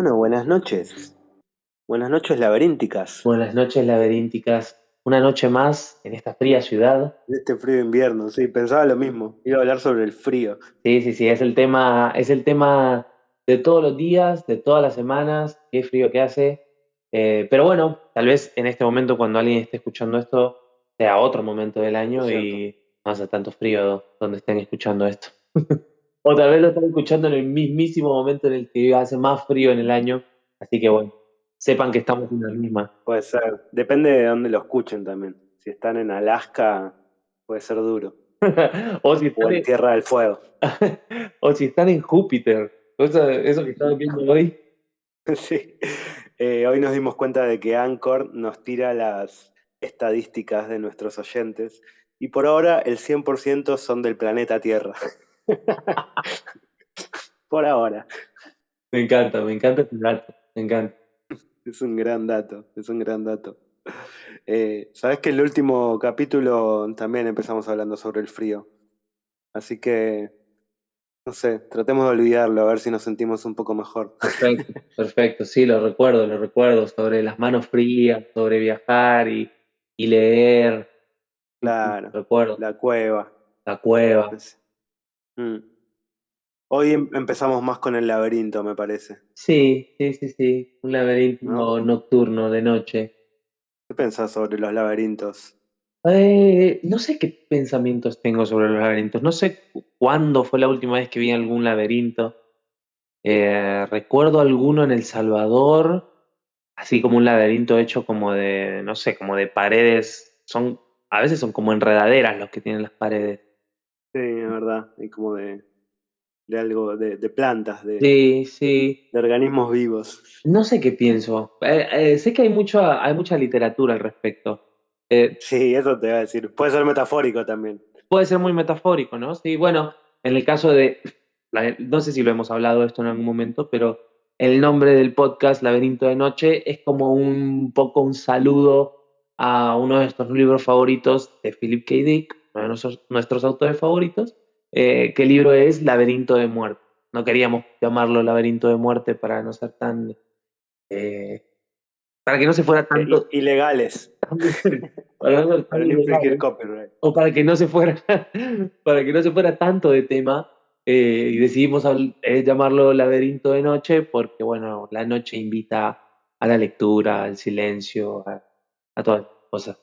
Bueno, buenas noches. Buenas noches laberínticas. Buenas noches, laberínticas. Una noche más en esta fría ciudad. De este frío invierno, sí, pensaba lo mismo. Iba a hablar sobre el frío. Sí, sí, sí, es el tema de todos los días, de todas las semanas, qué frío que hace. Pero bueno, tal vez en este momento, cuando alguien esté escuchando esto, sea otro momento del Es año cierto. y no hace tanto frío donde estén escuchando esto. O tal vez lo están escuchando en el mismísimo momento en el que hace más frío en el año. Así que bueno, sepan que estamos en la misma. Puede ser. Depende de dónde lo escuchen también. Si están en Alaska, puede ser duro. O si O están en en, Tierra del Fuego. o si están en Júpiter. Eso que estaba viendo hoy. Sí. Hoy nos dimos cuenta de que Anchor nos tira las estadísticas de nuestros oyentes. Y por ahora el 100% son del planeta Tierra. Por ahora. Me encanta este dato, me encanta. Es un gran dato, es un gran dato. Sabes que el último capítulo también empezamos hablando sobre el frío, así que, no sé, tratemos de olvidarlo, a ver si nos sentimos un poco mejor. Perfecto, perfecto. Sí, lo recuerdo. Sobre las manos frías, sobre viajar y leer. Sí, sí, Claro, recuerdo. la cueva. La cueva. Es- mm. Hoy empezamos más con el laberinto, me parece, Sí, sí, sí, sí. Un laberinto ¿no? nocturno de noche. ¿Qué pensás sobre los laberintos? No sé qué pensamientos tengo sobre los laberintos. No sé cuándo fue la última vez que vi algún laberinto. Recuerdo alguno en El Salvador, así como un laberinto hecho como de, no sé, como de paredes. A veces son como enredaderas los que tienen las paredes. Sí, es verdad, hay como de algo, de plantas, Sí, sí. de organismos vivos. No sé qué pienso. Sé que hay mucha literatura al respecto. Eh, Sí, eso te iba a decir. Puede ser metafórico también. Puede ser muy metafórico, ¿no? Sí, bueno, en el caso de, no sé si lo hemos hablado esto en algún momento, pero el nombre del podcast, Laberinto de Noche, es como un poco un saludo a uno de nuestros libros favoritos de Philip K. Dick, uno de nuestros autores favoritos, que el libro es Laberinto de Muerte. No queríamos llamarlo Laberinto de Muerte para no ser tan, eh, para que no se fuera tanto, Ilegales, para no ser tan para no infringir ilegales, copyright. o para que no se fuera, para que no se fuera tanto de tema, y decidimos llamarlo Laberinto de Noche porque, bueno, la noche invita a la lectura, al silencio, a todas las cosas. A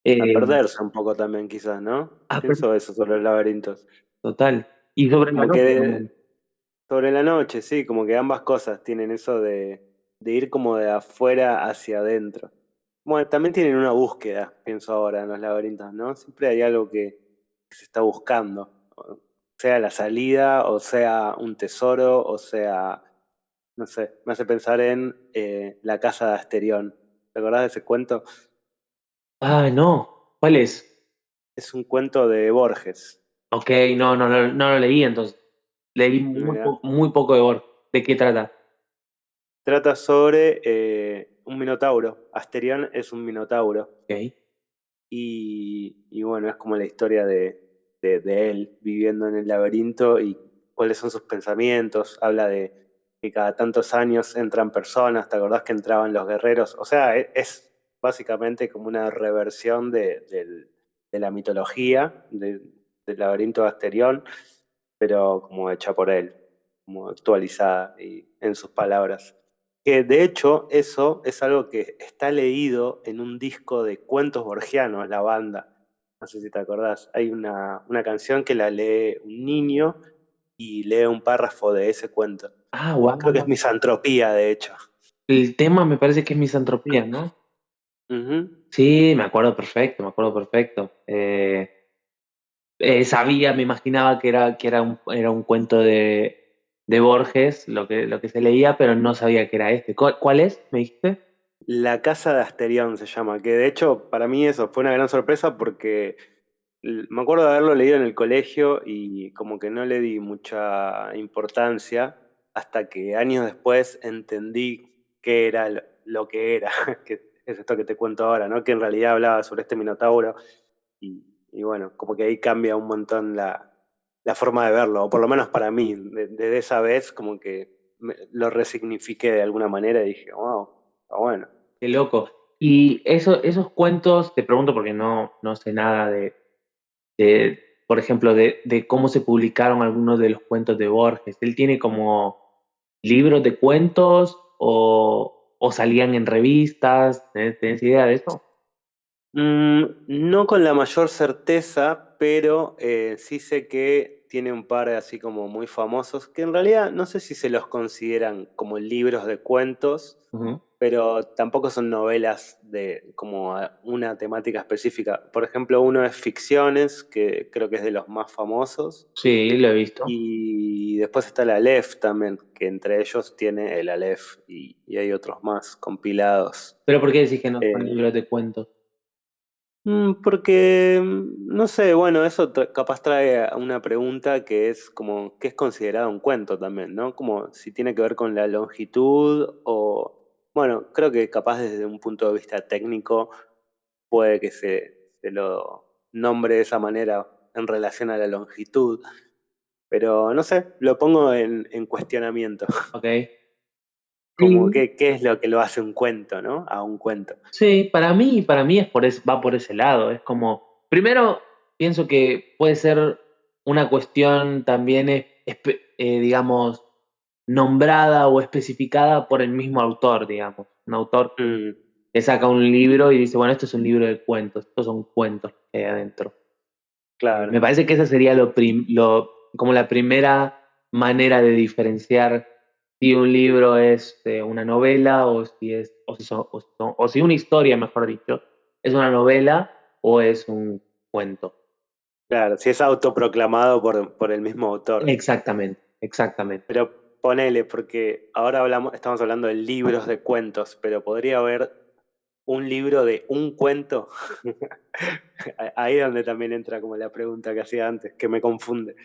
Eh, perderse un poco también, quizás, ¿no? pero Pienso eso sobre los laberintos. total. Y sobre la Como que noche también. sobre la noche, sí, como que ambas cosas tienen eso de ir como de afuera hacia adentro. Bueno, también tienen una búsqueda, pienso ahora, en los laberintos, ¿no? Siempre hay algo que se está buscando. O sea la salida, o sea un tesoro, o sea, no sé, me hace pensar en La casa de Asterión. ¿Te acordás de ese cuento? Ah, no. ¿Cuál es? Es un cuento de Borges. Ok, no lo leí entonces. Leí Mira, muy poco de Borges. ¿De qué trata? trata sobre un minotauro. Asterión es un minotauro. Ok. Y bueno, es como la historia de él viviendo en el laberinto y cuáles son sus pensamientos. Habla de que cada tantos años entran personas. ¿Te acordás que entraban los guerreros? O sea, es básicamente como una reversión de la mitología del laberinto de Asterión, pero como hecha por él, como actualizada y en sus palabras. Que de hecho eso es algo que está leído en un disco de cuentos borgianos, la banda. No sé si te acordás. Hay una canción que la lee un niño y lee un párrafo de ese cuento. Ah, Creo que es wow. Misantropía, de hecho. El tema me parece que es misantropía, ¿no? Ujú. Sí, me acuerdo perfecto, me acuerdo perfecto. Sabía, me imaginaba era un cuento de Borges, lo que se leía, pero no sabía que era este. ¿Cuál es? ¿Me dijiste? La casa de Asterión se llama, que de hecho para mí eso fue una gran sorpresa porque me acuerdo de haberlo leído en el colegio y como que no le di mucha importancia hasta que años después entendí qué era lo que era, que es esto que te cuento ahora, ¿no? Que en realidad hablaba sobre este minotauro y bueno, como que ahí cambia un montón la forma de verlo, o por lo menos para mí, desde esa vez como que lo resignifiqué de alguna manera y dije, wow, está bueno. Qué loco. Y esos cuentos, te pregunto porque no sé nada de, por ejemplo, de cómo se publicaron algunos de los cuentos de Borges. ¿Él tiene como libros de cuentos o salían en revistas? ¿Tenés idea de eso? No con la mayor certeza, pero sí sé que tiene un par así como muy famosos, que en realidad no sé si se los consideran como libros de cuentos, Ujú. pero tampoco son novelas de como una temática específica. Por ejemplo, uno es Ficciones, que creo que es de los más famosos, Sí, lo he visto. y después está el Aleph también, que entre ellos tiene el Aleph y hay otros más compilados. ¿Pero por qué decís que no son Eh, libros de cuentos? Porque, no sé, bueno, eso capaz trae a una pregunta que es como, ¿qué es considerado un cuento también, ¿no? Como si tiene que ver con la longitud o, bueno, creo que capaz desde un punto de vista técnico puede que se lo nombre de esa manera en relación a la longitud, pero no sé, lo pongo en cuestionamiento, Ok. como Sí, qué es lo que lo hace un cuento, ¿no? A un cuento. sí, para mí va por ese lado. Es como, primero, pienso que puede ser una cuestión también, digamos, nombrada o especificada por el mismo autor, digamos. Un autor Mm, que saca un libro y dice, bueno, esto es un libro de cuentos, estos son cuentos que hay adentro. claro. Me parece que esa sería como la primera manera de diferenciar si un libro es una novela o si una historia, mejor dicho, es una novela o es un cuento. Claro, si es autoproclamado por el mismo autor. Exactamente, exactamente. Pero ponele, porque ahora estamos hablando de libros de cuentos, pero podría haber un libro de un cuento. Ahí es donde también entra como la pregunta que hacía antes, que me confunde.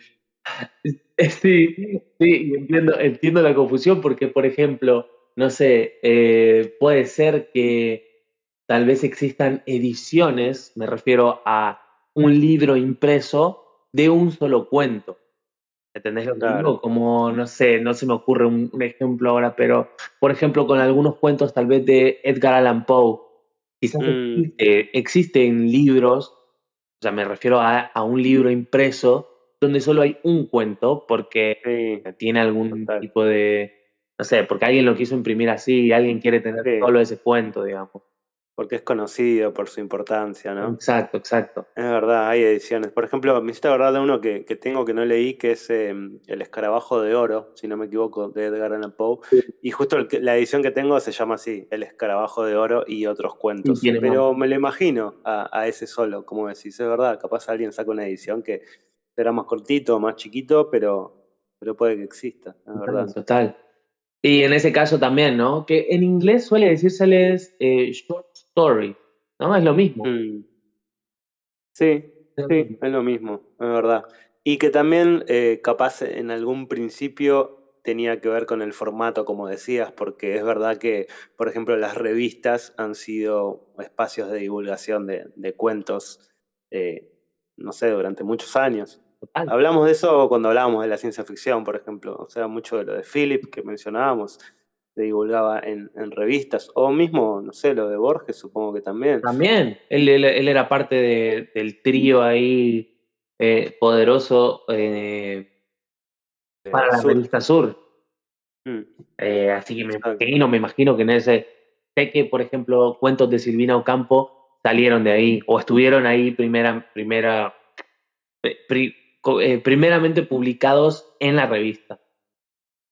Sí, sí, y entiendo la confusión porque, por ejemplo, no sé, puede ser que tal vez existan ediciones, me refiero a un libro impreso de un solo cuento. ¿Entendés lo que Claro. digo? Como, no sé, no se me ocurre un ejemplo ahora, pero, por ejemplo, con algunos cuentos tal vez de Edgar Allan Poe, quizás Mm, existen libros, o sea, me refiero a un libro impreso donde solo hay un cuento porque sí, tiene algún total. tipo de, no sé, porque alguien lo quiso imprimir así y alguien quiere tener Sí, solo ese cuento, digamos. porque es conocido por su importancia, ¿no? Exacto, exacto. Es verdad, hay ediciones. Por ejemplo, me hiciste acordar de uno que tengo que no leí, que es El Escarabajo de Oro, si no me equivoco, de Edgar Allan Poe. Y justo la edición que tengo se llama así, El Escarabajo de Oro y otros Y cuentos. tiene más. Pero me lo imagino a ese solo, como decís, es verdad, capaz alguien saca una edición que será más cortito, más chiquito, pero puede que exista, es verdad. Total, total. Y en ese caso también, ¿no? Que en inglés suele decírseles short story, ¿no? Es lo mismo. Mm. Sí, Es lo sí, mismo. es lo mismo, es verdad. Y que también capaz en algún principio tenía que ver con el formato, como decías, porque es verdad que, por ejemplo, las revistas han sido espacios de divulgación de cuentos, eh, no sé, durante muchos años. Total. Hablamos de eso cuando hablábamos de la ciencia ficción, por ejemplo, o sea, mucho de lo de Philip que mencionábamos, se divulgaba en revistas, o mismo, no sé, lo de Borges, supongo que también. También, él era parte del trío ahí poderoso para la Sur. revista Sur. Mm. Así que Exacto. me imagino que en ese. Sé que, por ejemplo, cuentos de Silvina Ocampo salieron de ahí o estuvieron ahí primeramente publicados en la revista.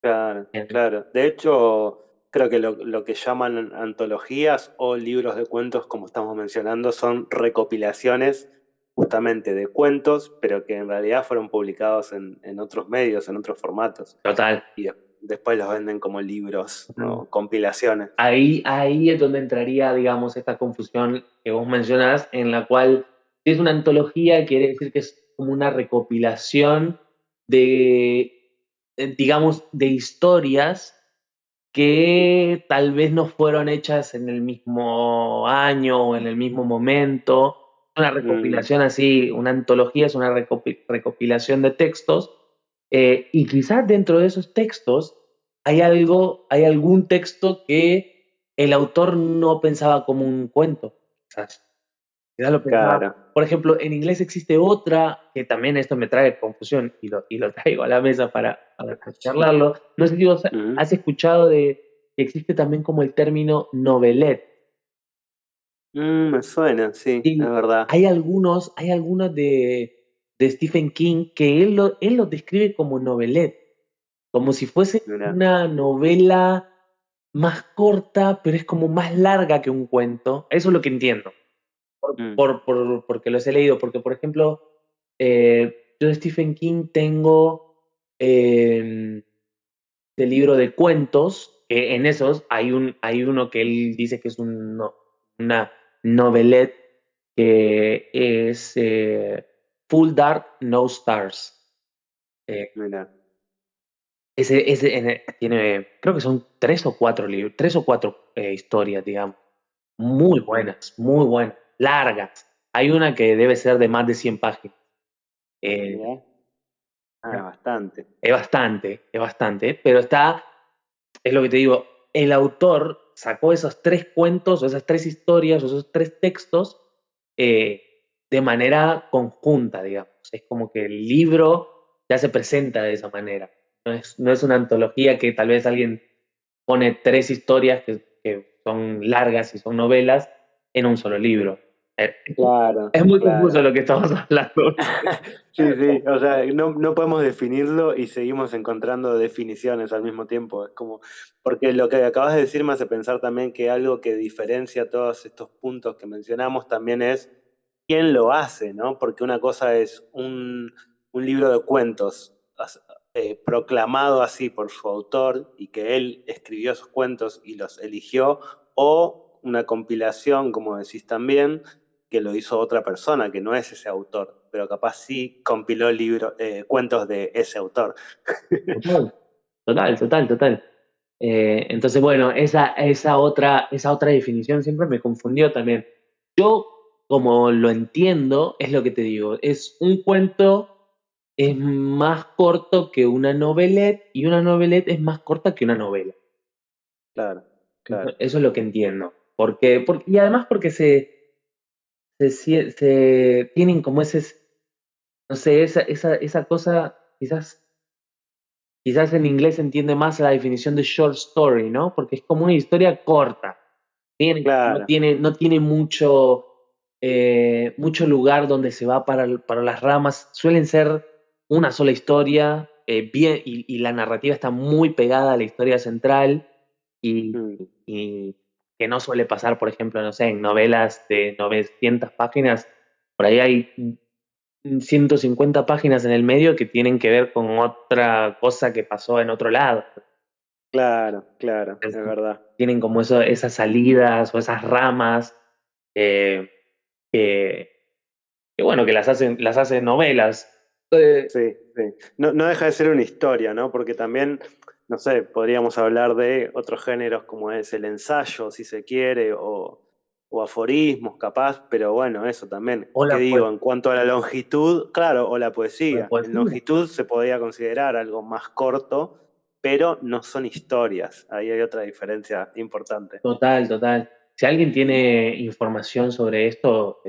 Claro, claro. De hecho, creo que lo que llaman antologías o libros de cuentos, como estamos mencionando, son recopilaciones justamente de cuentos, pero que en realidad fueron publicados en otros medios, en otros formatos, Total. y después los venden como libros o compilaciones. Ahí es donde entraría, digamos, esta confusión que vos mencionás, en la cual si es una antología, quiere decir que es como una recopilación de, digamos, de historias que tal vez no fueron hechas en el mismo año o en el mismo momento. Una Mm, recopilación así, una antología es una recopilación de textos y quizás dentro de esos textos hay algún texto que el autor no pensaba como un cuento. Quizás lo pensaba. Claro. Por ejemplo, en inglés existe otra, que también esto me trae confusión y lo traigo a la mesa para charlarlo. No sé si vos Ujú. has escuchado de que existe también como el término novelette. Me suena, sí, es Sí, verdad. hay algunos de Stephen King que él lo describe como novelette, como si fuese Mirá. una novela más corta, pero es como más larga que un cuento. Eso es lo que entiendo, Mm, porque los he leído. Porque, por ejemplo, yo de Stephen King tengo eh, el libro de cuentos, que en esos hay uno que él dice que es una novelette, que es Full Dark, No Stars. Eh, Mirá. tiene, creo que son tres o cuatro libros, tres o cuatro historias, digamos. Muy buenas, largas. Hay una que debe ser de más de 100 páginas. Eh, Mirá. Bastante. es bastante, pero es lo que te digo, el autor sacó esos tres cuentos, o esas tres historias, o esos tres textos eh, de manera conjunta, digamos. Es como que el libro ya se presenta de esa manera. No es una antología que tal vez alguien pone tres historias que son largas y son novelas en un solo libro. Eh, Claro, es muy confuso claro. lo que estamos hablando. Sí, sí, o sea, no podemos definirlo y seguimos encontrando definiciones al mismo tiempo. Es como, porque lo que acabas de decir me hace pensar también que algo que diferencia todos estos puntos que mencionamos también es quién lo hace, ¿no? Porque una cosa es un libro de cuentos proclamado así por su autor y que él escribió esos cuentos y los eligió, o una compilación, como decís también, que lo hizo otra persona, que no es ese autor, pero capaz sí compiló cuentos de ese autor. Total, total. Entonces, bueno, esa otra definición siempre me confundió también. Yo, como lo entiendo, es lo que te digo, es un cuento es más corto que una novelette y una novelette es más corta que una novela. Claro, claro. Eso es lo que entiendo. Y además porque se tienen como no sé, esa cosa, quizás en inglés se entiende más la definición de short story, ¿no? Porque es como una historia corta. Claro, No tiene mucho lugar donde se va para las ramas. Suelen ser una sola historia, bien, y la narrativa está muy pegada a la historia central y, mm, y que no suele pasar, por ejemplo, no sé, en novelas de 900 páginas, por ahí hay 150 páginas en el medio que tienen que ver con otra cosa que pasó en otro lado. claro, claro, es verdad. Tienen como esas salidas o esas ramas eh, que, que, bueno, que las hacen novelas. Sí, sí. No deja de ser una historia, ¿no? Porque también, no sé, podríamos hablar de otros géneros como es el ensayo, si se quiere, o aforismos, capaz, pero bueno, eso también. O ¿Qué la, digo? En cuanto a la longitud, claro, o la o la poesía. En poesía. longitud se podría considerar algo más corto, pero no son historias. Ahí hay otra diferencia importante. Total. Si alguien tiene información sobre esto,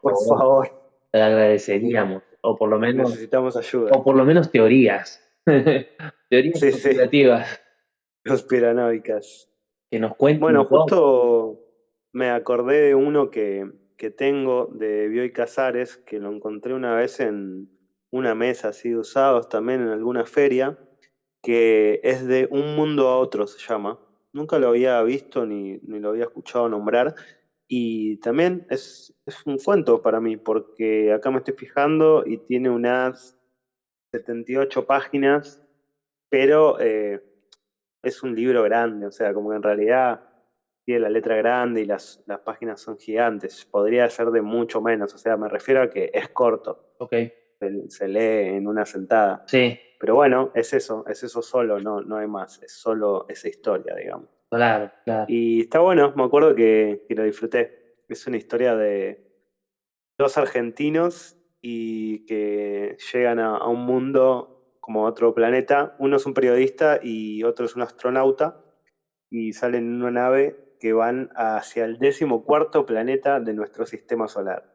por Por favor, favor, te agradeceríamos. necesitamos ayuda. O por lo menos teorías. Teorías Sí, sí, conspirativas conspiranoicas. que nos cuenten Bueno, un poco. justo me acordé de uno que tengo de Bioy Casares, que lo encontré una vez en una mesa así de usados también en alguna feria, que es de Un Mundo a Otro, se llama. Nunca lo había visto ni lo había escuchado nombrar. Y también es un cuento para mí, porque acá me estoy fijando y tiene unas 78 páginas, pero es un libro grande, o sea, como que en realidad tiene la letra grande y las páginas son gigantes. Podría ser de mucho menos, o sea, me refiero a que es corto, Ok, se lee en una sentada. sí, Pero bueno, es eso solo, no hay más, es solo esa historia, digamos. claro. Y está bueno, me acuerdo que lo disfruté. Es una historia de dos argentinos y que llegan a un mundo como a otro planeta. Uno es un periodista y otro es un astronauta y salen en una nave que van hacia el 14º planeta de nuestro sistema solar.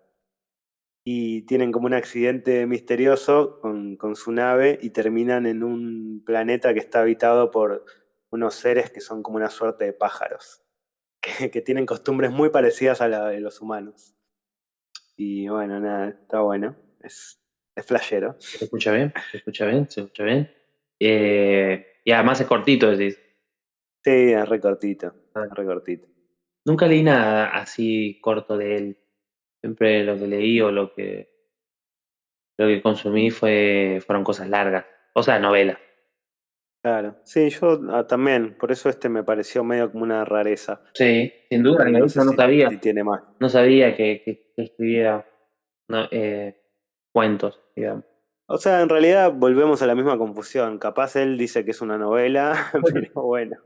Y tienen como un accidente misterioso con su nave y terminan en un planeta que está habitado por unos seres que son como una suerte de pájaros, que tienen costumbres muy parecidas a la de los humanos. Y bueno, nada, está bueno, es flashero. Se escucha bien, se escucha bien, se escucha bien. Y además es cortito, decís. Sí, es recortito, Ah, es recortito. nunca leí nada así corto de él. Siempre lo que leí o lo que consumí fueron cosas largas. O sea, novelas. Claro, sí, yo también, por eso este me pareció medio como una rareza. Sí, sin duda, de No sé hecho no sabía. si tiene más. No sabía que escribía no, cuentos, digamos. O sea, en realidad volvemos a la misma confusión. Capaz él dice que es una novela, pero bueno,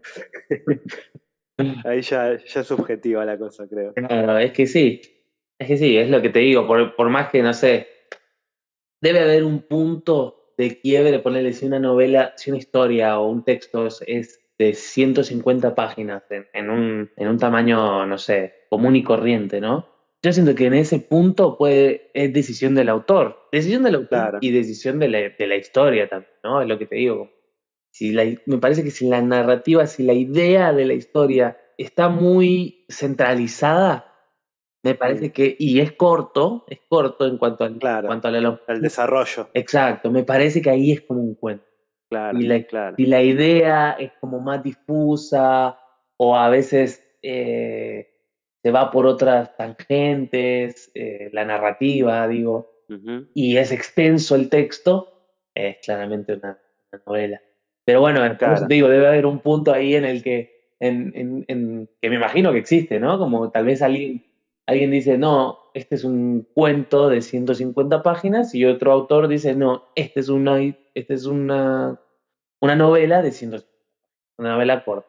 ahí ya es subjetiva la cosa, creo. Claro, es que sí, es lo que te digo, por más que, no sé, debe haber un punto de quiebre, ponerle si una novela, si una historia o un texto es de 150 páginas en un tamaño, no sé, común y corriente, ¿no? Yo siento que en ese punto es decisión del autor Claro, y decisión de la historia también, ¿no? Es lo que te digo. Me parece que si la narrativa, si la idea de la historia está muy centralizada, me mm, parece que, y es corto claro, en cuanto a la el longitud. desarrollo, Exacto, me parece que ahí es como un cuento. claro, Si la, claro. si la idea es como más difusa o a veces se va por otras tangentes, la narrativa, digo, Ujú, y es extenso el texto, es claramente una novela. Pero bueno, por eso claro. te digo, debe haber un punto ahí en el que me imagino que existe, ¿no? Como tal vez alguien dice, no, este es un cuento de 150 páginas y otro autor dice, no, este es una novela de 150, una novela corta.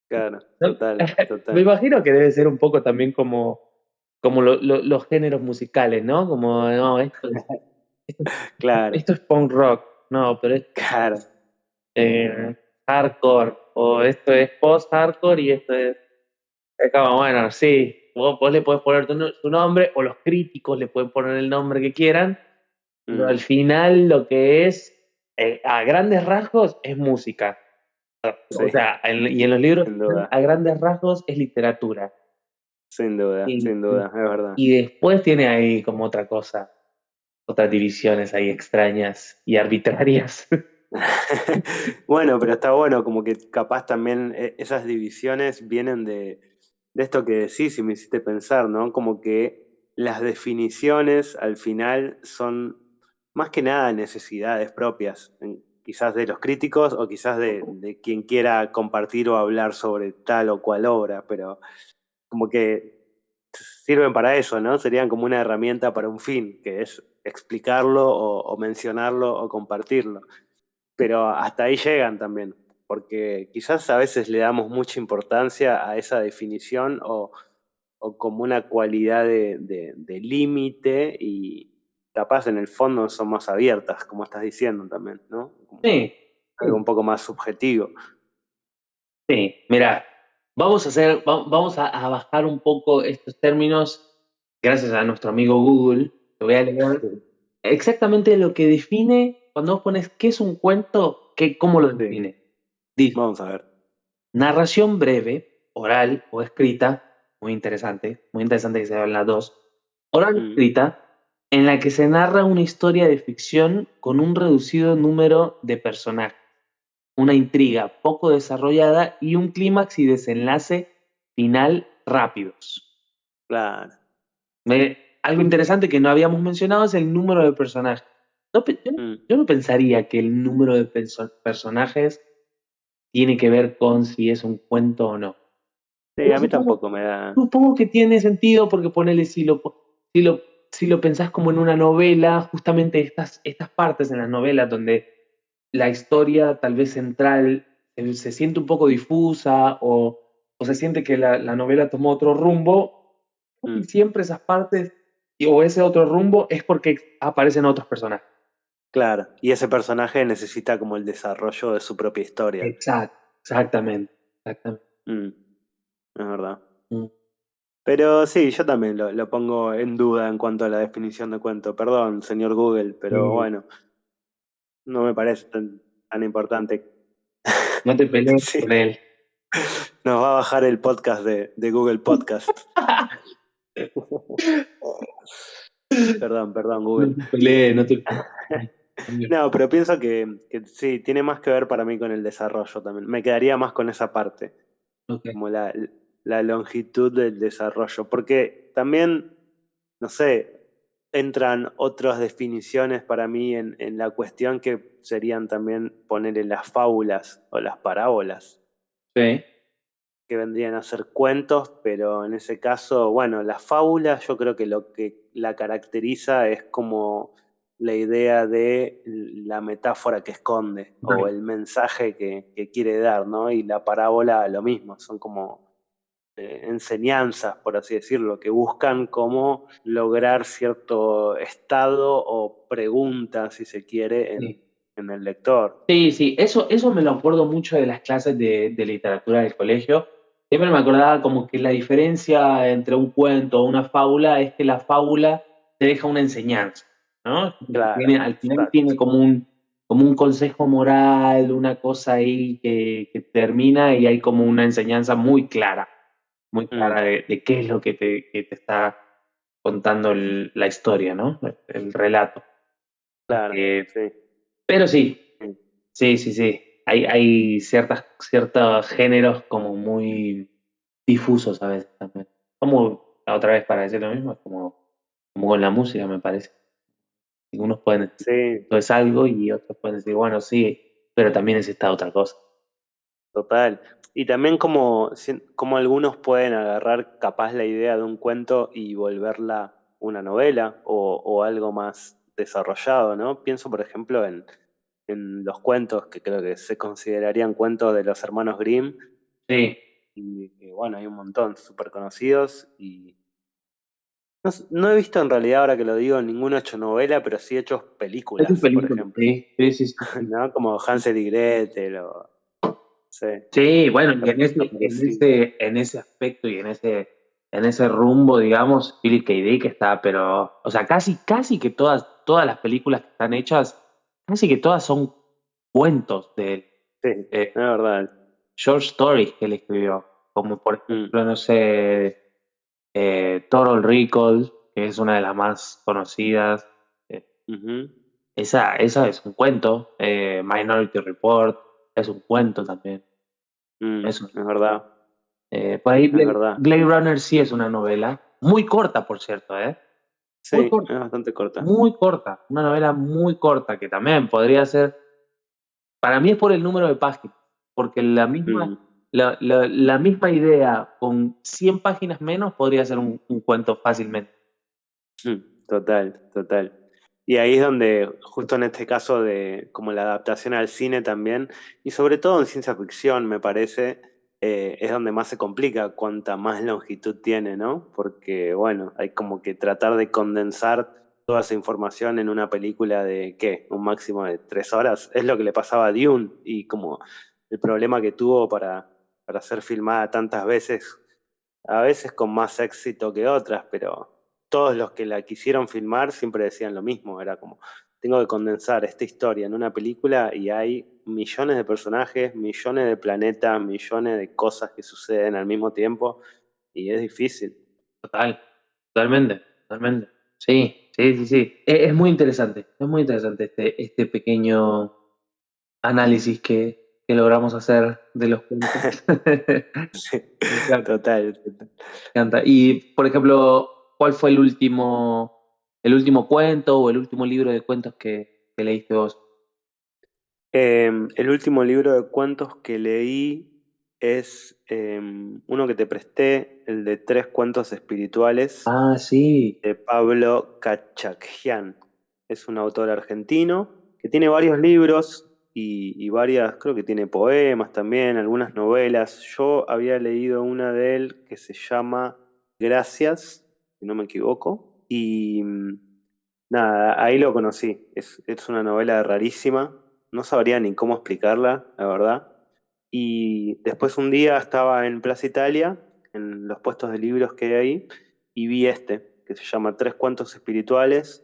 Claro, ¿No? total, Me total. imagino que debe ser un poco también como los géneros musicales, ¿no? Como, no, esto, Claro, esto es punk rock, no, pero esto claro. es hardcore, o esto es post-hardcore y esto es como, bueno, sí, vos le podés poner tu nombre, o los críticos le pueden poner el nombre que quieran, pero Mm, al final lo que es, a grandes rasgos, es música. O sí, sea, y en los libros, sin duda, a grandes rasgos, es literatura. Y, sin duda, es verdad. y después tiene ahí como otra cosa, otras divisiones ahí extrañas y arbitrarias. Bueno, pero está bueno, como que capaz también esas divisiones vienen de esto que decís y me hiciste pensar, ¿no? Como que las definiciones al final son más que nada necesidades propias, quizás de los críticos o quizás de quien quiera compartir o hablar sobre tal o cual obra, pero como que sirven para eso, ¿no? Serían como una herramienta para un fin, que es explicarlo o mencionarlo o compartirlo, pero hasta ahí llegan también, porque quizás a veces le damos mucha importancia a esa definición o como una cualidad de límite y capaz en el fondo son más abiertas, como estás diciendo también, ¿no? Como Sí, algo sí. un poco más subjetivo. Sí, mira, vamos a bajar un poco estos términos gracias a nuestro amigo Google. Te voy a leer exactamente lo que define, cuando vos pones qué es un cuento, cómo lo Sí, define. Dice, vamos a ver. narración breve, oral o escrita, muy interesante que se hablen las dos, oral o Mm, escrita, en la que se narra una historia de ficción con un reducido número de personajes, una intriga poco desarrollada y un clímax y desenlace final rápidos. claro. Algo interesante que no habíamos mencionado es el número de personajes. No Mm. yo no pensaría que el número de personajes tiene que ver con si es un cuento o no. Sí, Pero a mí supongo, tampoco me da. supongo que tiene sentido porque ponele, si lo, si lo pensás como en una novela, justamente estas partes en las novelas donde la historia tal vez central se siente un poco difusa o se siente que la novela tomó otro rumbo, y Mm. siempre esas partes o ese otro rumbo es porque aparecen otros personajes. claro. Y ese personaje necesita como el desarrollo de su propia historia. Exacto, exactamente, exactamente. Mm, es verdad. Mm. Pero sí, yo también lo pongo en duda en cuanto a la definición de cuento. Perdón, señor Google, pero Eh, bueno, no me parece tan importante. no te pelees Sí, con él. nos va a bajar el podcast de Google Podcast. Perdón, No Google. te pelees, no te pelees. No, pero pienso que sí, tiene más que ver para mí con el desarrollo también. Me quedaría más con esa parte, Ok, como la longitud del desarrollo, porque también, no sé, entran otras definiciones para mí en la cuestión que serían también poner en las fábulas o las parábolas, sí, que vendrían a ser cuentos, pero en ese caso, bueno, la fábula yo creo que lo que la caracteriza es como la idea de la metáfora que esconde o right. el mensaje que quiere dar, ¿no? Y la parábola lo mismo, son como enseñanzas, por así decirlo, que buscan cómo lograr cierto estado o pregunta, si se quiere, Sí. en el lector. Sí, sí, eso me lo acuerdo mucho de las clases de literatura del colegio. Siempre me acordaba como que la diferencia entre un cuento o una fábula es que la fábula te deja una enseñanza, ¿no? Claro, Tiene, al final tiene exacto. como un consejo moral, una cosa ahí que termina y hay como una enseñanza muy Mm, clara de qué es lo que te está contando la historia, ¿no? El relato. claro, Eh, sí. pero sí, Sí. sí, sí, sí. Hay ciertos géneros como muy difusos a veces también. Como la otra vez para decir lo mismo, es como con la música, me parece. Algunos pueden decir Sí, esto es algo y otros pueden decir, bueno, sí, pero también es esta otra cosa. total. Y también como algunos pueden agarrar capaz la idea de un cuento y volverla una novela o algo más desarrollado, ¿no? Pienso, por ejemplo, en los cuentos que creo que se considerarían cuentos de los hermanos Grimm, Sí, y que, bueno, hay un montón súper conocidos y no he visto en realidad, ahora que lo digo, ninguno hecho novela, pero sí hechos es un películas, por película. ejemplo, Sí, sí, sí, sí. Sí. ¿no? Como Hansel y Gretel o, sí, Sí, bueno, y capítulos parecidos. en ese aspecto y en ese rumbo, digamos, Philip K. Dick está, pero, o sea, casi que todas las películas que están hechas, casi que todas son cuentos de él. Sí, es Eh, verdad. short stories que él escribió, como por Mm, ejemplo, no sé, Total Recall, que es una de las más conocidas. Eh, ujú, esa es un cuento. Minority Report es un cuento también. Eso. es verdad, Por ahí es verdad. Blade Runner sí es una novela, muy corta, por cierto, ¿eh? Muy Sí, corta, es bastante corta. muy corta, una novela muy corta que también podría ser, para mí es por el número de páginas, porque Mm, la misma idea con 100 páginas menos podría ser un cuento fácilmente. total, total. Y ahí es donde, justo en este caso de como la adaptación al cine también, y sobre todo en ciencia ficción, me parece, es donde más se complica cuanta más longitud tiene, ¿no? Porque, bueno, hay como que tratar de condensar toda esa información en una película de, ¿qué? Un máximo de 3 horas. Es lo que le pasaba a Dune y como el problema que tuvo para ser filmada tantas veces, a veces con más éxito que otras, pero todos los que la quisieron filmar siempre decían lo mismo, era como, tengo que condensar esta historia en una película y hay millones de personajes, millones de planetas, millones de cosas que suceden al mismo tiempo y es difícil. Total, totalmente, totalmente. Sí, sí, sí, sí. Es muy interesante este pequeño análisis que logramos hacer de los cuentos. Sí, Me encanta, total, total. me encanta. Y, por ejemplo, ¿cuál fue el último cuento o el último libro de cuentos que leíste vos? El último libro de cuentos que leí es uno que te presté, el de Tres cuentos espirituales Ah, sí. de Pablo Cachacjian. Es un autor argentino que tiene varios libros y varias, creo que tiene poemas también, algunas novelas. Yo había leído una de él que se llama Gracias, si no me equivoco, Nada, ahí lo conocí. Es una novela rarísima. No sabría ni cómo explicarla, la verdad. Y después un día estaba en Plaza Italia, en los puestos de libros que hay ahí, y vi este, que se llama Tres cuentos espirituales.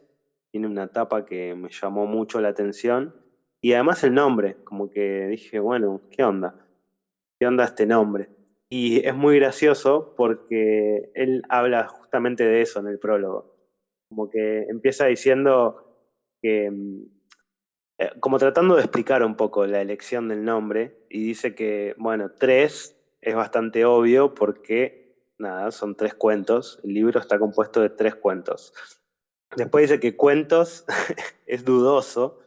Tiene una tapa que me llamó mucho la atención. Y además el nombre, como que dije, bueno, ¿qué onda? ¿Qué onda este nombre? Y es muy gracioso porque él habla justamente de eso en el prólogo. Como que empieza diciendo que, como tratando de explicar un poco la elección del nombre, y dice que, bueno, tres es bastante obvio porque, nada, son tres cuentos. El libro está compuesto de tres cuentos. Después dice que cuentos es dudoso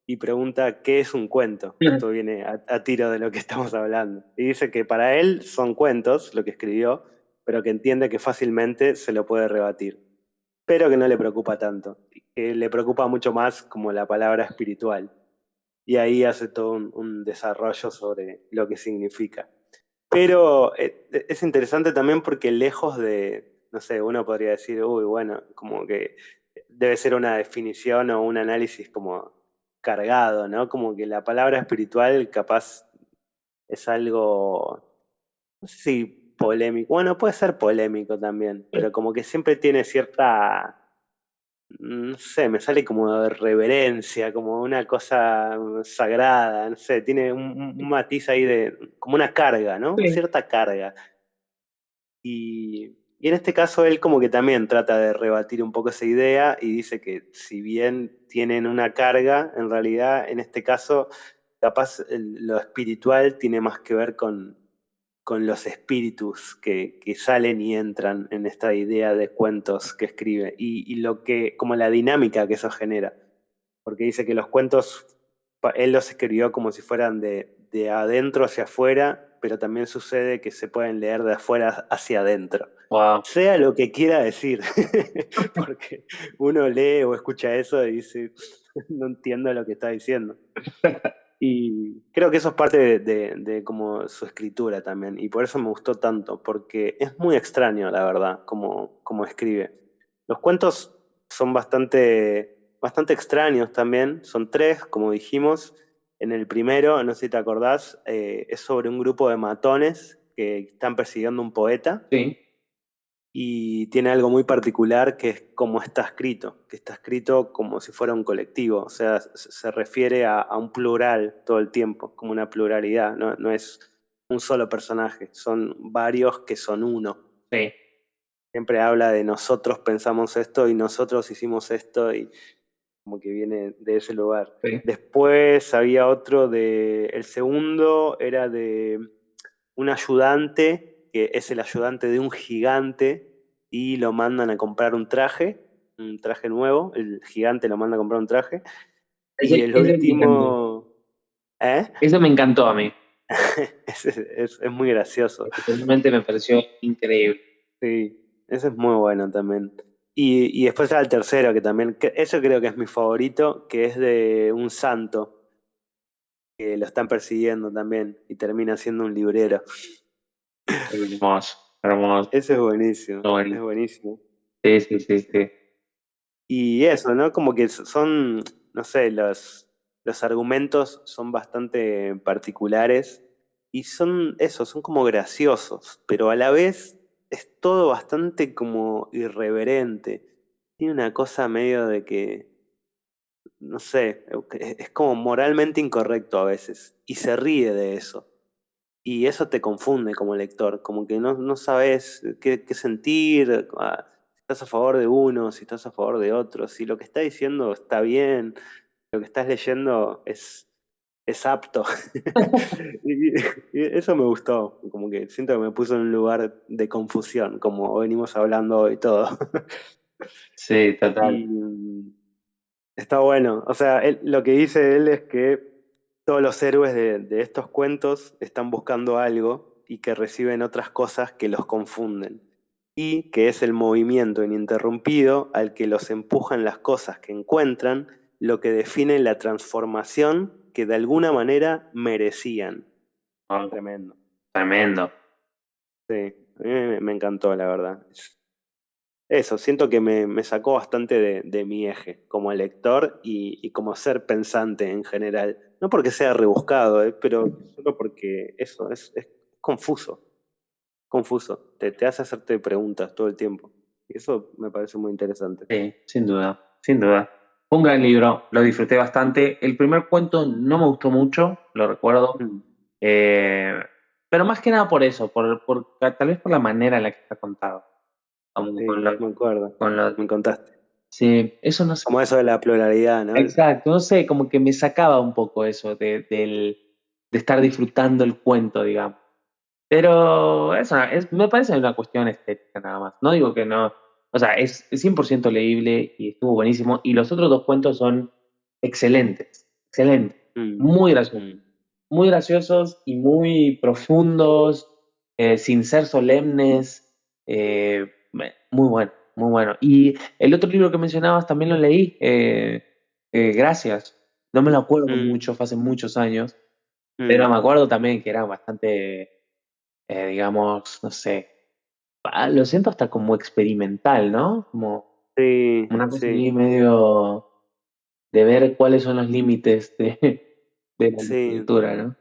y pregunta qué es un cuento. Esto viene a tiro de lo que estamos hablando. Y dice que para él son cuentos, lo que escribió, pero que entiende que fácilmente se lo puede rebatir, pero que no le preocupa tanto, que le preocupa mucho más como la palabra espiritual. Y ahí hace todo un desarrollo sobre lo que significa. Pero es interesante también porque lejos de, no sé, uno podría decir, uy, bueno, como que debe ser una definición o un análisis como cargado, ¿no? Como que la palabra espiritual capaz es algo, no sé si polémico, bueno, puede ser polémico también, pero como que siempre tiene cierta, no sé, me sale como de reverencia, como una cosa sagrada, no sé, tiene un matiz ahí de, como una carga, ¿no? Sí. Cierta carga. Y en este caso él como que también trata de rebatir un poco esa idea y dice que si bien tienen una carga, en realidad en este caso capaz lo espiritual tiene más que ver con los espíritus que salen y entran en esta idea de cuentos que escribe y lo que, como la dinámica que eso genera. Porque dice que los cuentos, él los escribió como si fueran de adentro hacia afuera, pero también sucede que se pueden leer de afuera hacia adentro. Wow. Sea lo que quiera decir, porque uno lee o escucha eso y dice, no entiendo lo que está diciendo. Y creo que eso es parte de como su escritura también, y por eso me gustó tanto, porque es muy extraño, la verdad, como escribe. Los cuentos son bastante extraños también, son tres, como dijimos. En el primero, no sé si te acordás, es sobre un grupo de matones que están persiguiendo un poeta Sí. y tiene algo muy particular que es cómo está escrito, que está escrito como si fuera un colectivo, o sea, se refiere a un plural todo el tiempo, como una pluralidad, no es un solo personaje, son varios que son uno. Sí. Siempre habla de nosotros pensamos esto y nosotros hicimos esto y como que viene de ese lugar. Sí. Después había otro el segundo era de un ayudante, que es el ayudante de un gigante, y lo mandan a comprar un traje nuevo, el gigante lo manda a comprar un traje, y el Ese me encantó. último, ¿eh? Eso me encantó a mí. Es muy gracioso. Realmente me pareció increíble. Sí, ese es muy bueno también. Y después está el tercero, que también, eso creo que es mi favorito, que es de un santo, que lo están persiguiendo también, y termina siendo un librero. Hermoso, hermoso. Ese es buenísimo, es Bueno, buenísimo. sí, sí, sí, sí. Y eso, ¿no? Como que son, no sé, los argumentos son bastante particulares y son eso, son como graciosos, pero a la vez es todo bastante como irreverente. Tiene una cosa medio de que, no sé, es como moralmente incorrecto a veces y se ríe de eso. Y eso te confunde como lector, como que no sabes qué sentir, si estás a favor de uno, si estás a favor de otro, si lo que está diciendo está bien, lo que estás leyendo es apto. Y, y eso me gustó, como que siento que me puso en un lugar de confusión, como venimos hablando hoy todo. Sí, total. Y está bueno, o sea, lo que dice él es que todos los héroes de estos cuentos están buscando algo y que reciben otras cosas que los confunden. Y que es el movimiento ininterrumpido al que los empujan las cosas que encuentran, lo que define la transformación que de alguna manera merecían. Oh, Tremendo. tremendo. Sí, a mí me encantó, la verdad. eso, siento que me sacó bastante de mi eje como lector y como ser pensante en general. No porque sea rebuscado, pero solo porque eso, es confuso, confuso. Te hace hacerte preguntas todo el tiempo. Y eso me parece muy interesante. Sí, sin duda, sin duda. Fue un gran libro, lo disfruté bastante. El primer cuento no me gustó mucho, lo recuerdo. Mm. Eh, pero más que nada por eso, tal vez por la manera en la que está contado. Como Sí, me acuerdo, con los- me contaste. sí, eso no sé. Como eso de la pluralidad, ¿no? Exacto, no sé, como que me sacaba un poco eso de estar disfrutando el cuento, digamos. Pero eso me parece una cuestión estética nada más. No digo que no, o sea, es 100% leíble y estuvo buenísimo. Y los otros dos cuentos son excelentes, excelentes, Mm, muy graciosos, mm. muy graciosos y muy profundos, sin ser solemnes. Muy bueno, muy bueno. Y el otro libro que mencionabas también lo leí, Gracias. No me lo acuerdo Mm, mucho, fue hace muchos años, pero mm. me acuerdo también que era bastante, digamos, no sé, lo siento hasta como experimental, ¿no? Como Sí, una cosa sí, ahí medio de ver cuáles son los límites de la sí. literatura, ¿no?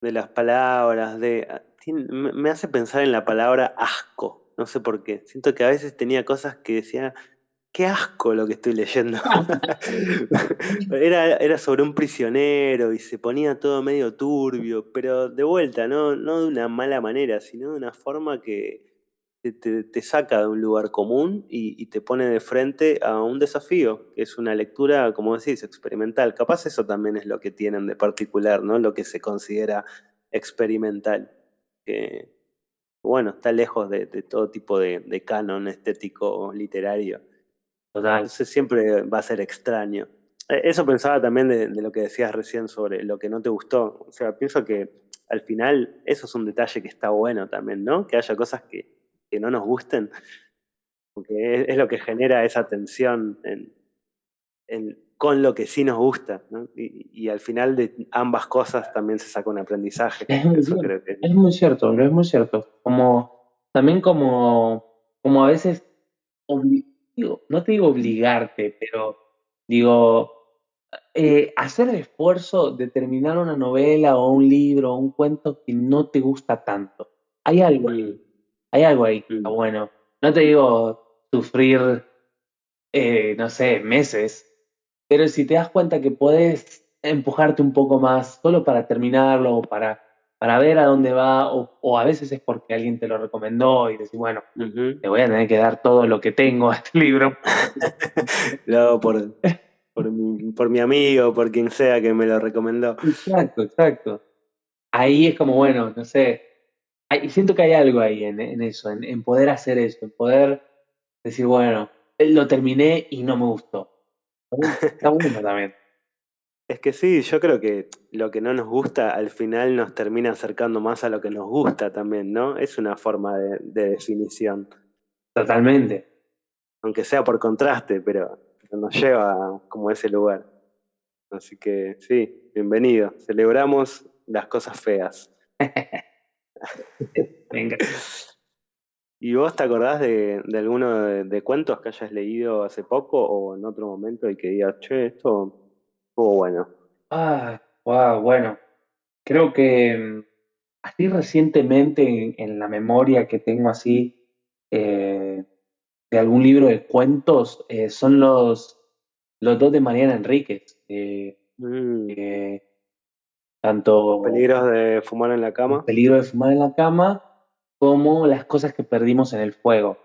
De las palabras, me hace pensar en la palabra asco, no sé por qué. Siento que a veces tenía cosas que decía, qué asco lo que estoy leyendo. Era sobre un prisionero y se ponía todo medio turbio, pero de vuelta, no de una mala manera, sino de una forma que te saca de un lugar común y te pone de frente a un desafío, que es una lectura, como decís, experimental. Capaz eso también es lo que tienen de particular, ¿no? Lo que se considera experimental. Que, bueno, está lejos de todo tipo de canon estético literario. Total. Entonces siempre va a ser extraño. Eso pensaba también de lo que decías recién sobre lo que no te gustó. O sea, pienso que al final eso es un detalle que está bueno también, ¿no? Que haya cosas que no nos gusten, porque es lo que genera esa tensión con lo que sí nos gusta, ¿no? Y al final de ambas cosas también se saca un aprendizaje. Es muy Eso cierto, creo que... es muy cierto, es muy cierto. También como a veces, no te digo obligarte, pero digo, hacer el esfuerzo de terminar una novela o un libro o un cuento que no te gusta tanto. Hay algo Mm, ahí, hay algo ahí que está mm. bueno. No te digo sufrir, no sé, meses, pero si te das cuenta que podés empujarte un poco más solo para terminarlo o para ver a dónde va, o a veces es porque alguien te lo recomendó y decís, bueno, Ujú. te voy a tener que dar todo lo que tengo a este libro. Lo hago por mi amigo, por quien sea que me lo recomendó. Exacto, exacto. Ahí es como, bueno, no sé, siento que hay algo ahí en eso, en poder hacer eso, en poder decir, bueno, lo terminé y no me gustó. Está bueno también. Es que sí, yo creo que lo que no nos gusta al final nos termina acercando más a lo que nos gusta también, ¿no? Es una forma de definición, Totalmente. aunque sea por contraste, pero nos lleva como a ese lugar. Así que sí, bienvenido. Celebramos las cosas feas. Venga. ¿Y vos te acordás de alguno de cuentos que hayas leído hace poco o en otro momento y que digas, che, esto estuvo bueno? Ah, wow, bueno. Creo que así recientemente en la memoria que tengo así eh, de algún libro de cuentos son los dos de Mariana Enríquez. Mm, Eh, Los tanto peligros de fumar en la El cama. peligro de fumar en la cama como Las cosas que perdimos en el fuego.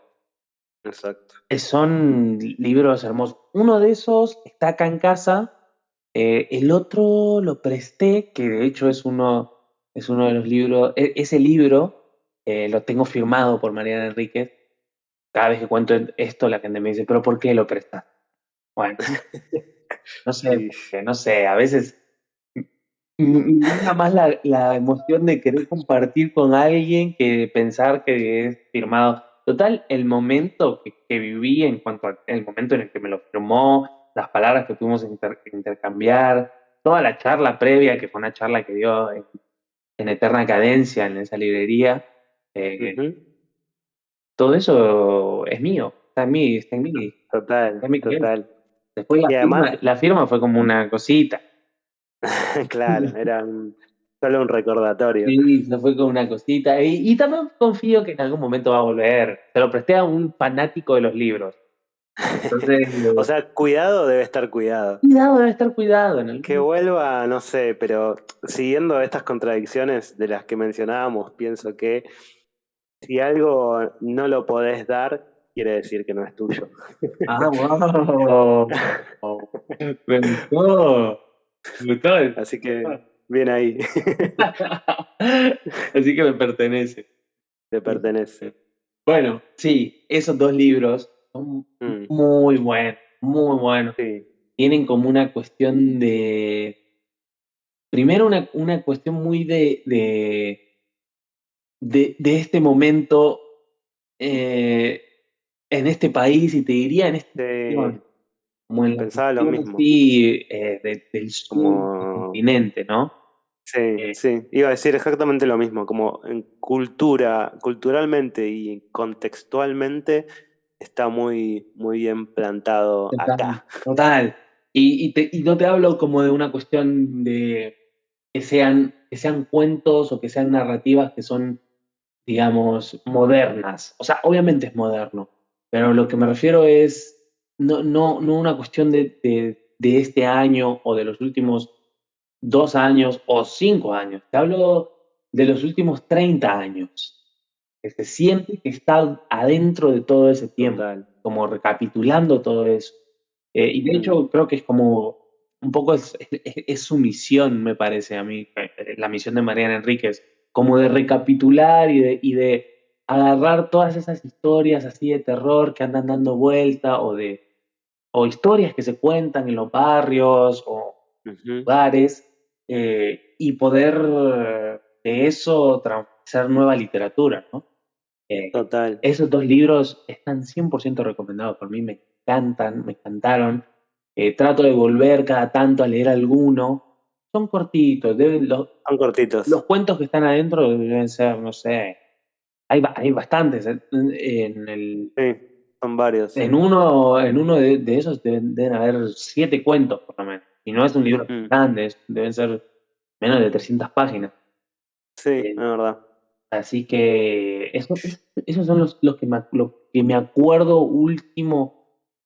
Exacto. Son libros hermosos. Uno de esos está acá en casa, el otro lo presté, que de hecho es uno de los libros, ese libro lo tengo firmado por Mariana Enríquez. Cada vez que cuento esto, la gente me dice, ¿pero por qué lo prestas? Bueno, no sé, Y porque no sé, a veces nada más la emoción de querer compartir con alguien que pensar que es firmado. Total, el momento que viví en cuanto al momento en el que me lo firmó, las palabras que tuvimos que intercambiar, toda la charla previa, que fue una charla que dio en Eterna Cadencia, en esa librería, eh, ujú. todo eso es mío. está en mí, está en mí, está Total, en mi cabeza. total. Después Y además, la firma fue como una cosita. claro, solo un recordatorio. Sí, se fue como una cosita. Y también confío que en algún momento va a volver. Se lo presté a un fanático de los libros. Entonces, O sea, cuidado debe estar cuidado. cuidado, debe estar cuidado en Que algún... vuelva, no sé, pero siguiendo estas contradicciones de las que mencionábamos, pienso que si algo no lo podés dar, quiere decir que no es tuyo. Ah, wow. Me gustó. Me gustó. Así que, bien ahí, Así que me pertenece. te pertenece. Bueno, sí, esos dos libros son Mm, muy buenos, muy buenos. sí, Tienen como una cuestión de, primero una cuestión muy de este momento eh, en este país y te diría en esta sí, región, como en la pensaba lo cuestión mismo. así del sur del Como, continente, ¿no? sí, Eh, sí, iba a decir exactamente lo mismo. Como en culturalmente y contextualmente está muy, muy bien plantado Total, acá. total. Y no te hablo como de una cuestión de que sean cuentos o que sean narrativas que son, digamos, modernas. O sea, obviamente es moderno, pero lo que me refiero es no una cuestión de este año o de los últimos 2 años o 5 años. Te hablo de los últimos 30 años. Que se siente que está adentro de todo ese tiempo, Total. como recapitulando todo eso. Y de Mm, hecho creo que es como un poco es su misión, me parece a mí, la misión de Mariana Enríquez, como de recapitular y de agarrar todas esas historias así de terror que andan dando vuelta o historias que se cuentan en los barrios o ujú, lugares y poder de eso hacer nueva literatura, ¿no? total. Esos dos libros están 100% recomendados por mí, me encantan, me encantaron. Trato de volver cada tanto a leer alguno. Son cortitos, Son los cortitos. cuentos que están adentro deben ser, no sé, hay bastantes. Sí, son varios. En uno de esos deben haber 7 cuentos, por lo menos. Y no es un libro Mm, grande, deben ser menos de 300 páginas. sí, es Eh, verdad. Así que esos son lo que me acuerdo último.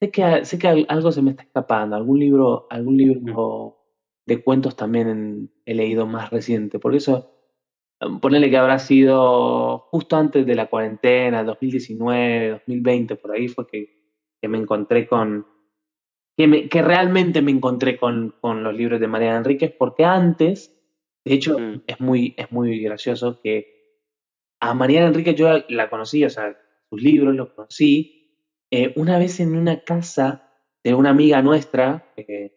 Sé que algo se me está escapando, algún Mm, libro de cuentos también he leído más reciente. Por eso, ponele que habrá sido justo antes de la cuarentena, 2019, 2020, por ahí fue que me encontré que realmente me encontré con los libros de Mariana Enríquez, porque antes, de hecho, mm, es muy gracioso que a Mariana Enríquez yo la conocí, o sea, sus libros los conocí una vez en una casa de una amiga nuestra, que